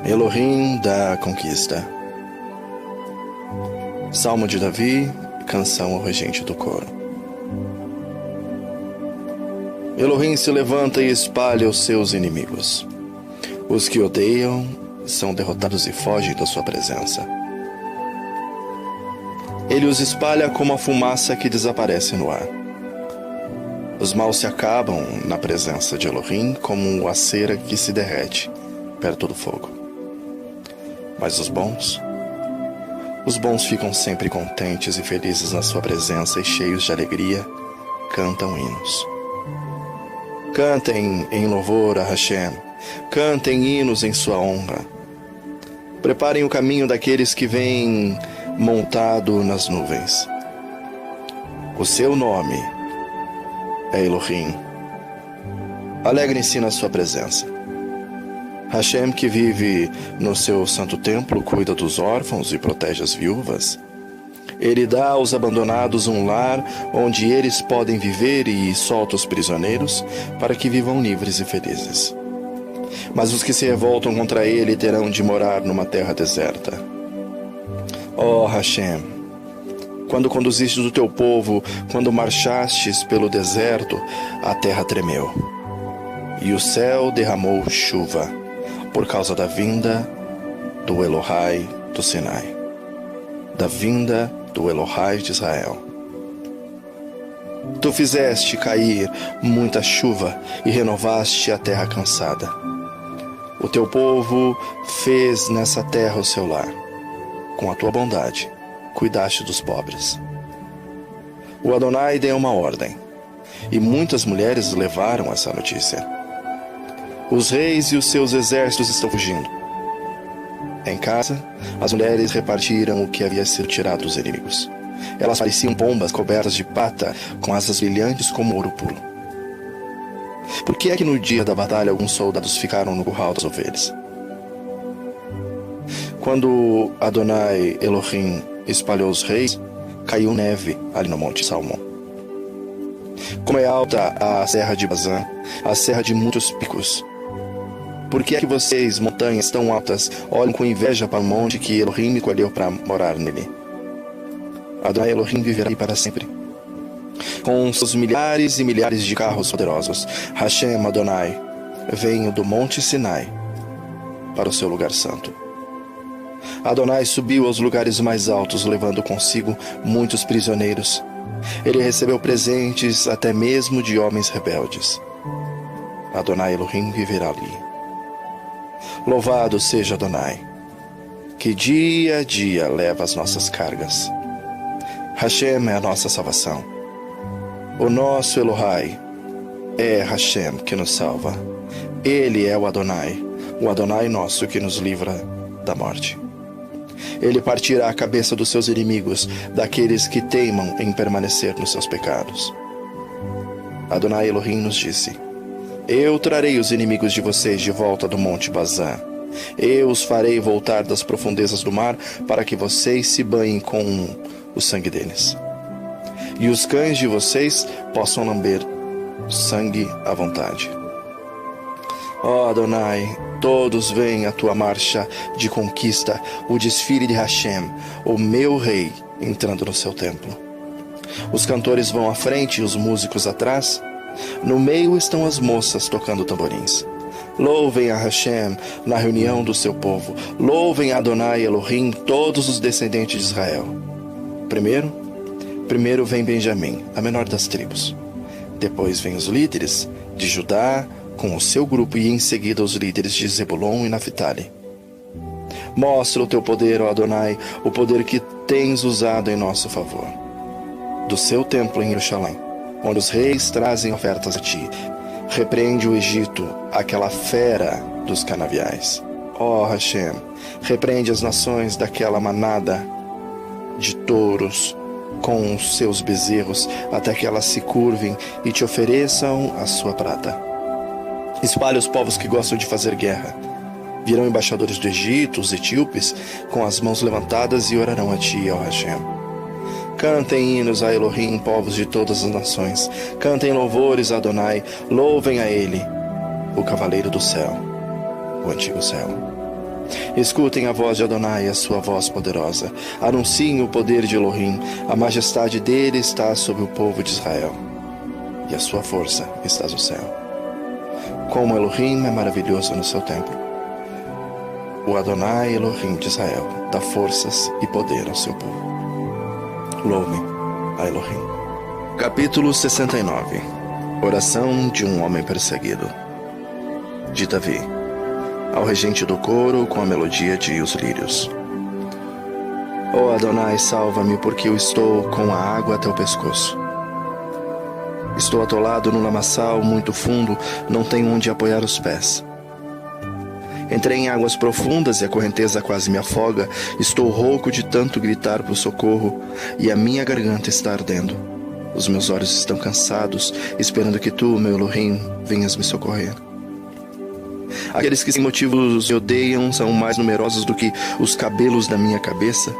Elohim da conquista. Salmo de Davi, canção ao regente do coro. Elohim se levanta e espalha os seus inimigos. Os que odeiam são derrotados e fogem da sua presença. Ele os espalha como a fumaça que desaparece no ar. Os maus se acabam na presença de Elohim como a cera que se derrete perto do fogo. Mas os bons ficam sempre contentes e felizes na sua presença e cheios de alegria, cantam hinos. Cantem em louvor a Hashem, cantem hinos em sua honra. Preparem o caminho daqueles que vêm montado nas nuvens. O seu nome é Elohim. Alegrem-se na sua presença. Hashem, que vive no seu santo templo, cuida dos órfãos e protege as viúvas. Ele dá aos abandonados um lar onde eles podem viver e solta os prisioneiros para que vivam livres e felizes. Mas os que se revoltam contra ele terão de morar numa terra deserta. Ó Hashem, quando conduziste o teu povo, quando marchastes pelo deserto, a terra tremeu, e o céu derramou chuva, por causa da vinda do Elohai do Sinai, da vinda do Elohai de Israel. Tu fizeste cair muita chuva e renovaste a terra cansada. O teu povo fez nessa terra o seu lar. Com a tua bondade, cuidaste dos pobres. O Adonai deu uma ordem, e muitas mulheres levaram essa notícia. Os reis e os seus exércitos estão fugindo. Em casa, as mulheres repartiram o que havia sido tirado dos inimigos. Elas pareciam pombas cobertas de prata, com asas brilhantes como ouro puro. Por que é que no dia da batalha alguns soldados ficaram no curral das ovelhas? Quando Adonai Elohim espalhou os reis, caiu neve ali no Monte Salmão. Como é alta a serra de Bazã, a serra de muitos picos. Por que é que vocês, montanhas tão altas, olham com inveja para o monte que Elohim escolheu para morar nele? Adonai Elohim viverá aí para sempre. Com seus milhares e milhares de carros poderosos, Hashem Adonai vem do Monte Sinai para o seu lugar santo. Adonai subiu aos lugares mais altos, levando consigo muitos prisioneiros. Ele recebeu presentes até mesmo de homens rebeldes. Adonai Elohim viverá ali. Louvado seja Adonai, que dia a dia leva as nossas cargas. Hashem é a nossa salvação. O nosso Elohai é Hashem que nos salva. Ele é o Adonai nosso que nos livra da morte. Ele partirá a cabeça dos seus inimigos, daqueles que teimam em permanecer nos seus pecados. Adonai Elohim nos disse: Eu trarei os inimigos de vocês de volta do Monte Bazã. Eu os farei voltar das profundezas do mar para que vocês se banhem com o sangue deles. E os cães de vocês possam lamber sangue à vontade. Ó Adonai, todos veem a tua marcha de conquista, o desfile de Hashem, o meu rei, entrando no seu templo. Os cantores vão à frente e os músicos atrás. No meio estão as moças tocando tamborins. Louvem a Hashem na reunião do seu povo. Louvem a Adonai Elohim, todos os descendentes de Israel. Primeiro vem Benjamim, a menor das tribos. Depois vem os líderes de Judá com o seu grupo e em seguida os líderes de Zebulon e Naphtali. Mostra o teu poder, ó Adonai, o poder que tens usado em nosso favor. Do seu templo em Jerusalém, onde os reis trazem ofertas a ti, repreende o Egito, aquela fera dos canaviais. Ó Hashem, repreende as nações daquela manada de touros com os seus bezerros, até que elas se curvem e te ofereçam a sua prata. Espalha os povos que gostam de fazer guerra. Virão embaixadores do Egito, os etíopes, com as mãos levantadas e orarão a ti, ó Hashem. Cantem hinos a Elohim, povos de todas as nações. Cantem louvores a Adonai, louvem a ele, o cavaleiro do céu, o antigo céu. Escutem a voz de Adonai, a sua voz poderosa. Anunciem o poder de Elohim. A majestade dele está sobre o povo de Israel, e a sua força está no céu. Como Elohim é maravilhoso no seu templo. O Adonai Elohim de Israel dá forças e poder ao seu povo. Louvem a Elohim. Capítulo 69. Oração de um homem perseguido. De Davi, ao regente do coro, com a melodia de Os Lírios. Ó Adonai, salva-me, porque eu estou com a água até o pescoço. Estou atolado no lamaçal muito fundo, não tenho onde apoiar os pés. Entrei em águas profundas e a correnteza quase me afoga. Estou rouco de tanto gritar por socorro, e a minha garganta está ardendo. Os meus olhos estão cansados, esperando que tu, meu Elohim, venhas me socorrer. Aqueles que sem motivos me odeiam são mais numerosos do que os cabelos da minha cabeça.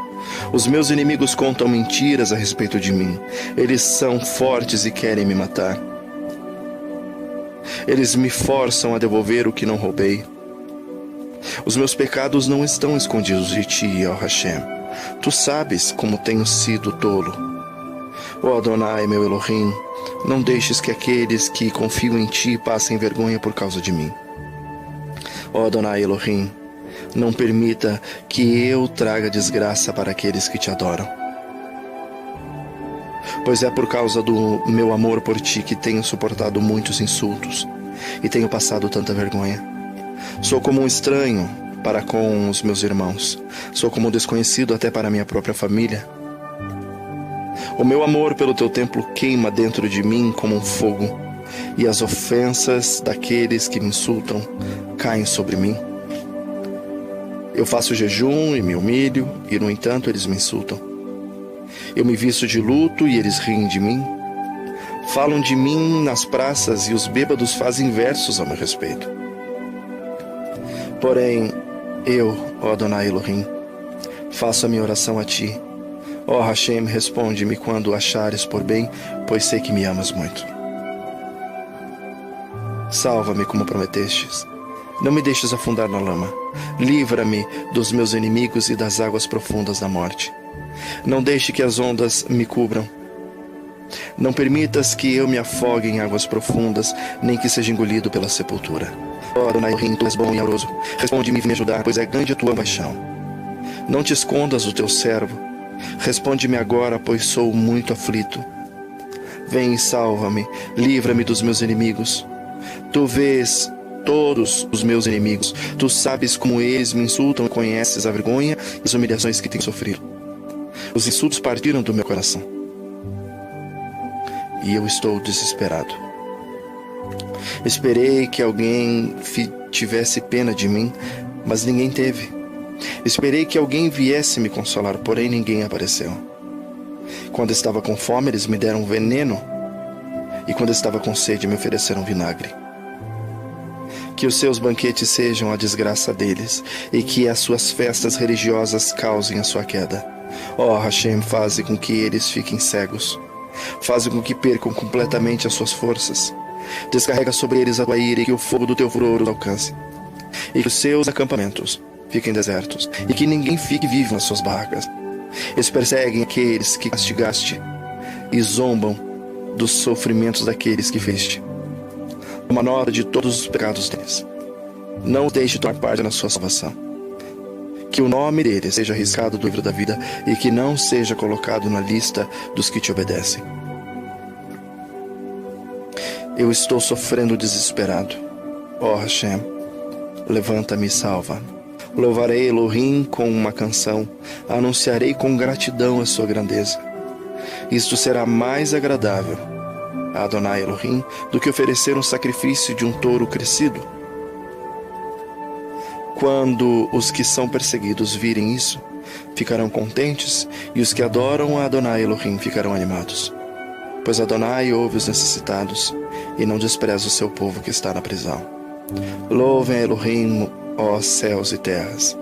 Os meus inimigos contam mentiras a respeito de mim. Eles são fortes e querem me matar. Eles me forçam a devolver o que não roubei. Os meus pecados não estão escondidos de ti, ó Hashem. Tu sabes como tenho sido tolo. Ó Adonai, meu Elohim, não deixes que aqueles que confiam em ti passem vergonha por causa de mim. Ó Adonai Elohim, não permita que eu traga desgraça para aqueles que te adoram. Pois é por causa do meu amor por ti que tenho suportado muitos insultos e tenho passado tanta vergonha. Sou como um estranho para com os meus irmãos. Sou como um desconhecido até para minha própria família. O meu amor pelo teu templo queima dentro de mim como um fogo, e as ofensas daqueles que me insultam caem sobre mim. Eu faço jejum e me humilho, e no entanto eles me insultam. Eu me visto de luto e eles riem de mim. Falam de mim nas praças e os bêbados fazem versos a meu respeito. Porém, eu, ó Adonai Elohim, faço a minha oração a ti. Ó Hashem, responde-me quando achares por bem, pois sei que me amas muito. Salva-me como prometestes. Não me deixes afundar na lama. Livra-me dos meus inimigos e das águas profundas da morte. Não deixe que as ondas me cubram. Não permitas que eu me afogue em águas profundas, nem que seja engolido pela sepultura. Ó Adonai Elohim, tu és bom e amoroso. Responde-me e vem me ajudar, pois é grande a tua paixão. Não te escondas do teu servo. Responde-me agora, pois sou muito aflito. Vem e salva-me, livra-me dos meus inimigos. Tu vês todos os meus inimigos. Tu sabes como eles me insultam e conheces a vergonha e as humilhações que tenho sofrido. Os insultos partiram do meu coração, e eu estou desesperado. Esperei que alguém tivesse pena de mim, mas ninguém teve. Esperei que alguém viesse me consolar, porém ninguém apareceu. Quando estava com fome, eles me deram veneno, e quando estava com sede, me ofereceram vinagre. Que os seus banquetes sejam a desgraça deles, e que as suas festas religiosas causem a sua queda. Ó Hashem, faze com que eles fiquem cegos. Faze com que percam completamente as suas forças. Descarrega sobre eles a tua ira, e que o fogo do teu furor os alcance. E que os seus acampamentos fiquem desertos, e que ninguém fique vivo nas suas barracas. Eles perseguem aqueles que castigaste, e zombam dos sofrimentos daqueles que feste. Toma nota de todos os pecados deles. Não os deixe tomar parte na sua salvação. Que o nome deles seja riscado do livro da vida, e que não seja colocado na lista dos que te obedecem. Eu estou sofrendo desesperado. Ó Hashem, levanta-me e salva. Louvarei Elohim com uma canção, anunciarei com gratidão a sua grandeza. Isto será mais agradável a Adonai Elohim do que oferecer um sacrifício de um touro crescido. Quando os que são perseguidos virem isso, ficarão contentes, e os que adoram a Adonai Elohim ficarão animados. Pois Adonai ouve os necessitados e não despreza o seu povo que está na prisão. Louvem Elohim, ó céus e terras.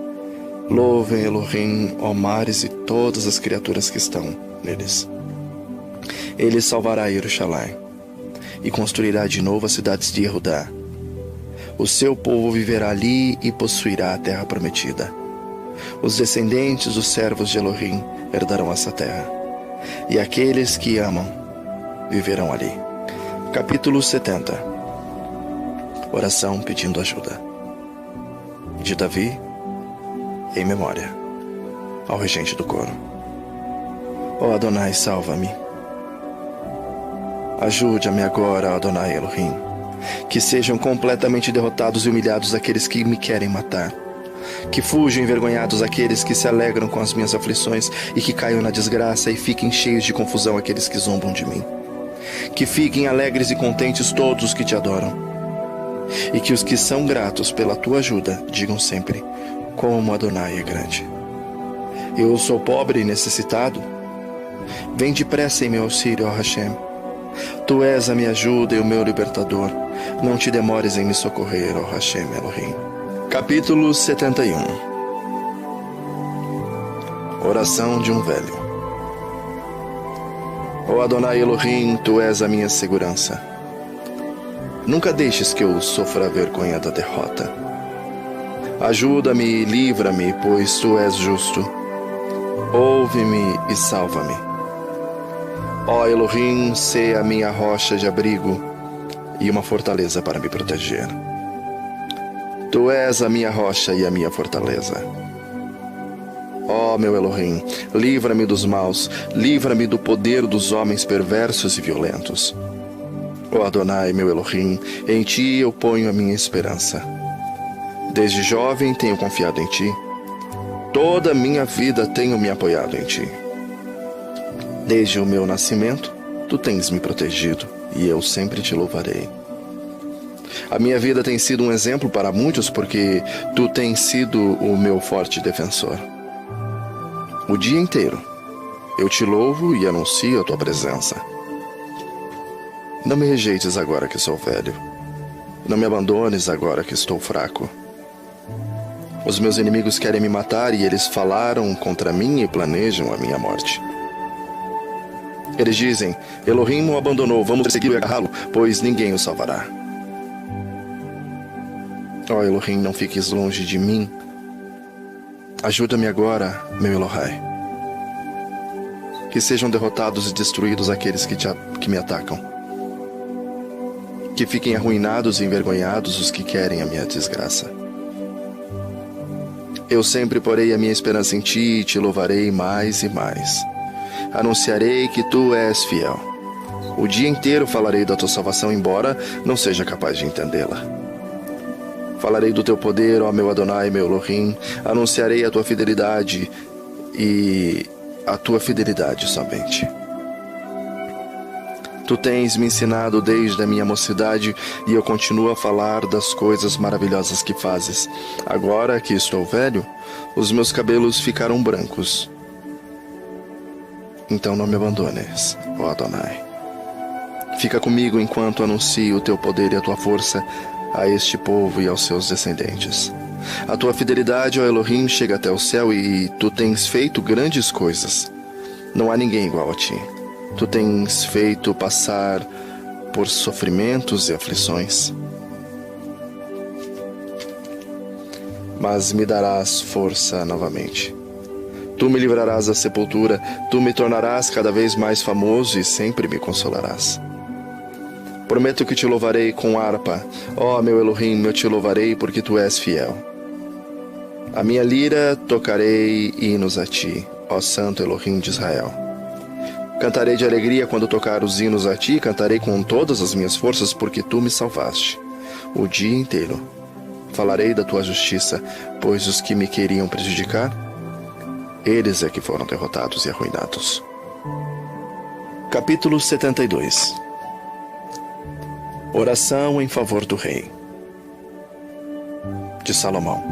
Louvem Elohim, ó mares e todas as criaturas que estão neles. Ele salvará Jerusalém e construirá de novo as cidades de Judá. O seu povo viverá ali e possuirá a terra prometida. Os descendentes dos servos de Elohim herdarão essa terra, e aqueles que amam viverão ali. Capítulo 70. Oração pedindo ajuda. De Davi, em memória ao regente do coro. Ó Adonai, salva-me. Ajude-me agora, Adonai Elohim. Que sejam completamente derrotados e humilhados aqueles que me querem matar. Que fujam envergonhados aqueles que se alegram com as minhas aflições e que caiam na desgraça e fiquem cheios de confusão aqueles que zombam de mim. Que fiquem alegres e contentes todos os que te adoram. E que os que são gratos pela tua ajuda digam sempre: como Adonai é grande. Eu sou pobre e necessitado. Vem depressa em meu auxílio, ó Hashem. Tu és a minha ajuda e o meu libertador. Não te demores em me socorrer, ó Hashem Elohim. Capítulo 71. Oração de um velho. Ó Adonai Elohim, tu és a minha segurança. Nunca deixes que eu sofra a vergonha da derrota. Ajuda-me e livra-me, pois tu és justo. Ouve-me e salva-me. Ó Elohim, sê a minha rocha de abrigo e uma fortaleza para me proteger. Tu és a minha rocha e a minha fortaleza. Ó meu Elohim, livra-me dos maus, livra-me do poder dos homens perversos e violentos. Ó Adonai, meu Elohim, em ti eu ponho a minha esperança. Desde jovem tenho confiado em ti. Toda a minha vida tenho me apoiado em ti. Desde o meu nascimento, tu tens me protegido, e eu sempre te louvarei. A minha vida tem sido um exemplo para muitos, porque tu tens sido o meu forte defensor. O dia inteiro, eu te louvo e anuncio a tua presença. Não me rejeites agora que sou velho. Não me abandones agora que estou fraco. Os meus inimigos querem me matar e eles falaram contra mim e planejam a minha morte. Eles dizem: Elohim o abandonou, vamos persegui-lo e agarrá-lo, pois ninguém o salvará. Ó Elohim, não fiques longe de mim. Ajuda-me agora, meu Elohai. Que sejam derrotados e destruídos aqueles que me atacam. Que fiquem arruinados e envergonhados os que querem a minha desgraça. Eu sempre porei a minha esperança em ti e te louvarei mais e mais. Anunciarei que tu és fiel. O dia inteiro falarei da tua salvação, embora não seja capaz de entendê-la. Falarei do teu poder, ó meu Adonai, meu Elohim. Anunciarei a tua fidelidade e a tua fidelidade somente. Tu tens me ensinado desde a minha mocidade e eu continuo a falar das coisas maravilhosas que fazes. Agora que estou velho, os meus cabelos ficaram brancos. Então não me abandones, ó Adonai. Fica comigo enquanto anuncio o teu poder e a tua força a este povo e aos seus descendentes. A tua fidelidade, ó Elohim, chega até o céu e tu tens feito grandes coisas. Não há ninguém igual a ti. Tu tens feito passar por sofrimentos e aflições, mas me darás força novamente. Tu me livrarás da sepultura, tu me tornarás cada vez mais famoso e sempre me consolarás. Prometo que te louvarei com harpa, ó meu Elohim, eu te louvarei porque tu és fiel. A minha lira tocarei hinos a ti, ó Santo Elohim de Israel. Cantarei de alegria quando tocar os hinos a ti, cantarei com todas as minhas forças porque tu me salvaste. O dia inteiro Falarei da tua justiça, pois os que me queriam prejudicar, eles é que foram derrotados e arruinados. Capítulo 72. Oração em favor do rei. De Salomão.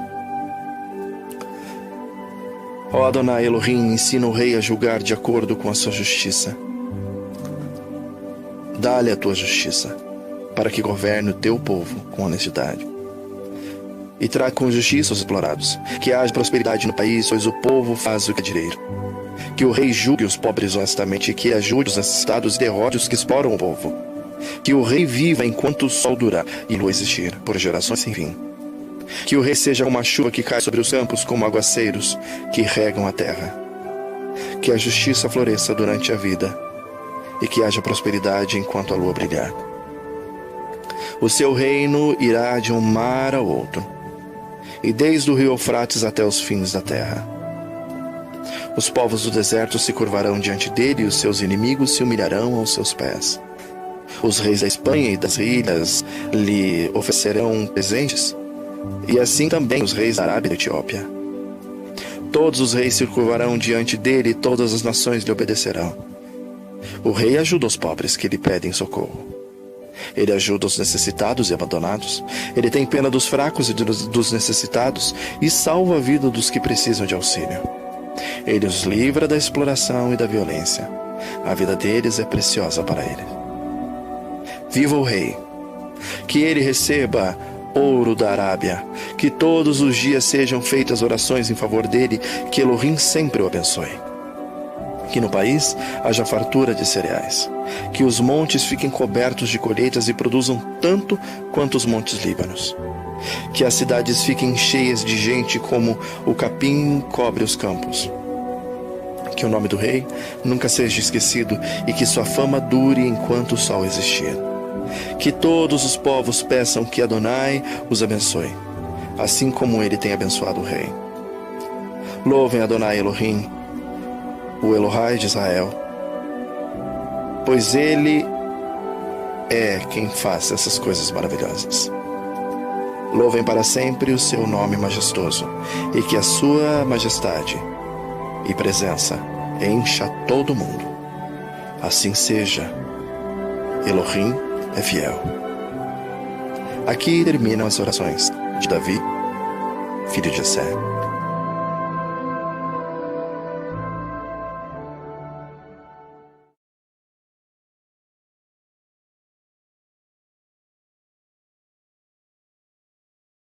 Ó Adonai Elohim, ensina o rei a julgar de acordo com a sua justiça. Dá-lhe a tua justiça, para que governe o teu povo com honestidade. E traga com justiça os explorados, que haja prosperidade no país, pois o povo faz o que é direito. Que o rei julgue os pobres honestamente, e que ajude os necessitados e derrote os que exploram o povo. Que o rei viva enquanto o sol durar e a lua existir, por gerações sem fim. Que o rei seja como a chuva que cai sobre os campos, como aguaceiros que regam a terra. Que a justiça floresça durante a vida, e que haja prosperidade enquanto a lua brilhar. O seu reino irá de um mar ao outro, e desde o rio Eufrates até os fins da terra. Os povos do deserto se curvarão diante dele, e os seus inimigos se humilharão aos seus pés. Os reis da Espanha e das ilhas lhe oferecerão presentes, e assim também os reis da Arábia e da Etiópia. Todos os reis se curvarão diante dele, e todas as nações lhe obedecerão. O rei ajuda os pobres que lhe pedem socorro. Ele ajuda os necessitados e abandonados. Ele tem pena dos fracos e dos necessitados e salva a vida dos que precisam de auxílio. Ele os livra da exploração e da violência. A vida deles é preciosa para ele. Viva o rei! Que ele receba ouro da Arábia. Que todos os dias sejam feitas orações em favor dele. Que Elohim sempre o abençoe. Que no país haja fartura de cereais. Que os montes fiquem cobertos de colheitas e produzam tanto quanto os montes Líbanos. Que as cidades fiquem cheias de gente como o capim cobre os campos. Que o nome do rei nunca seja esquecido e que sua fama dure enquanto o sol existir. Que todos os povos peçam que Adonai os abençoe, assim como ele tem abençoado o rei. Louvem Adonai Elohim, o Elohai de Israel, pois ele é quem faz essas coisas maravilhosas. Louvem para sempre o seu nome majestoso, e que a sua majestade e presença encha todo o mundo. Assim seja. Elohim é fiel. Aqui terminam as orações de Davi, filho de Jessé.